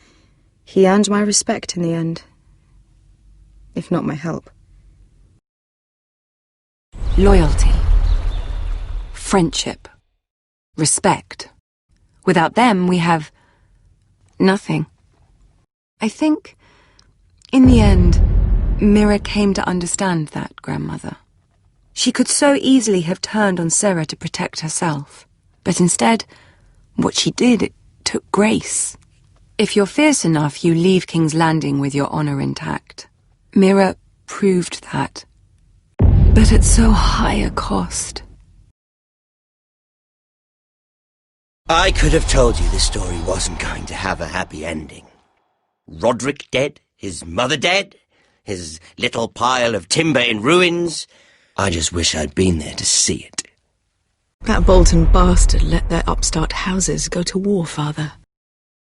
[SPEAKER 20] He earned my respect in the end, if not my help. Loyalty. Friendship. Respect. Without them, we have nothing. I think, in the end, Mira came to understand that, Grandmother. She could so easily have turned on Sarah to protect herself. But instead, what she did, it took grace. If you're fierce enough, you leave King's Landing with your honour intact. Mira proved that. But at so high a cost.
[SPEAKER 1] I could have told you this story wasn't going to have a happy ending. Roderick dead, his mother dead, his little pile of timber in ruins. I just wish I'd been there to see it.
[SPEAKER 12] That Bolton bastard let their upstart houses go to war, Father.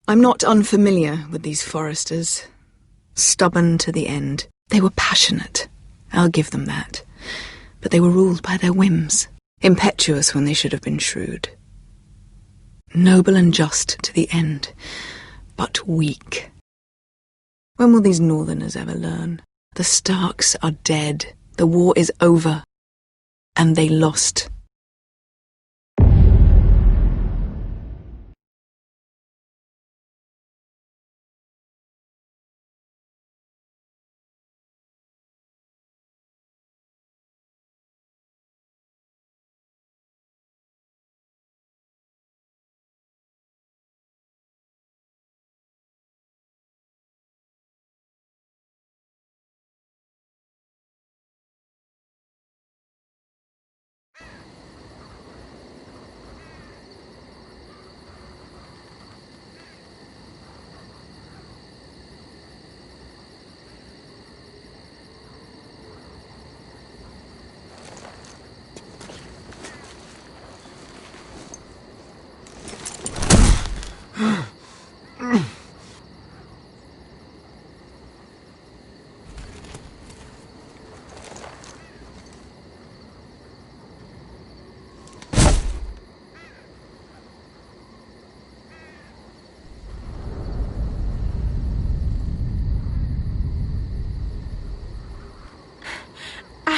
[SPEAKER 12] I'm not unfamiliar with these Forresters. Stubborn to the end. They were passionate. I'll give them that. But they were ruled by their whims. Impetuous when they should have been shrewd. Noble and just to the end, but weak. When will these Northerners ever learn? The Starks are dead. The war is over. And they lost.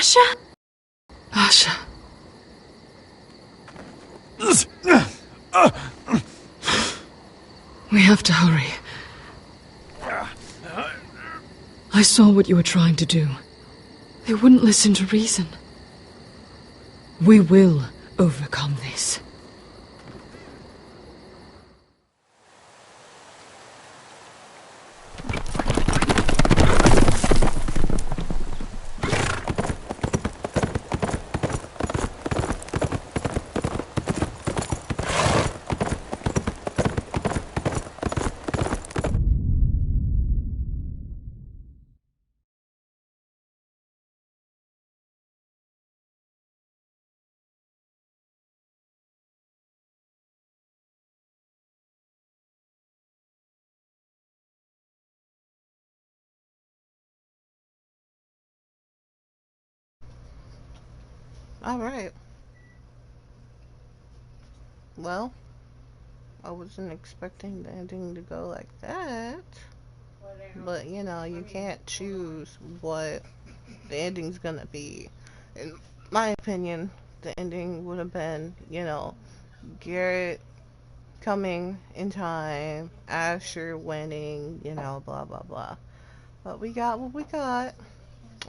[SPEAKER 12] Asher? Asher. We have to hurry. I saw what you were trying to do. They wouldn't listen to reason. We will overcome this.
[SPEAKER 10] Alright. Well, I wasn't expecting the ending to go like that. But, you know, you can't choose what the ending's gonna be. In my opinion, the ending would have been, you know, Garrett coming in time, Asher winning, you know, blah blah blah. But we got what we got.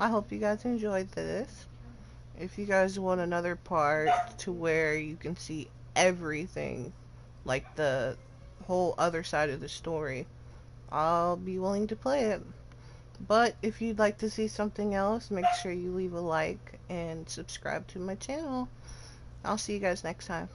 [SPEAKER 10] I hope you guys enjoyed this. If you guys want another part to where you can see everything, like the whole other side of the story, I'll be willing to play it. But if you'd like to see something else, make sure you leave a like and subscribe to my channel. I'll see you guys next time.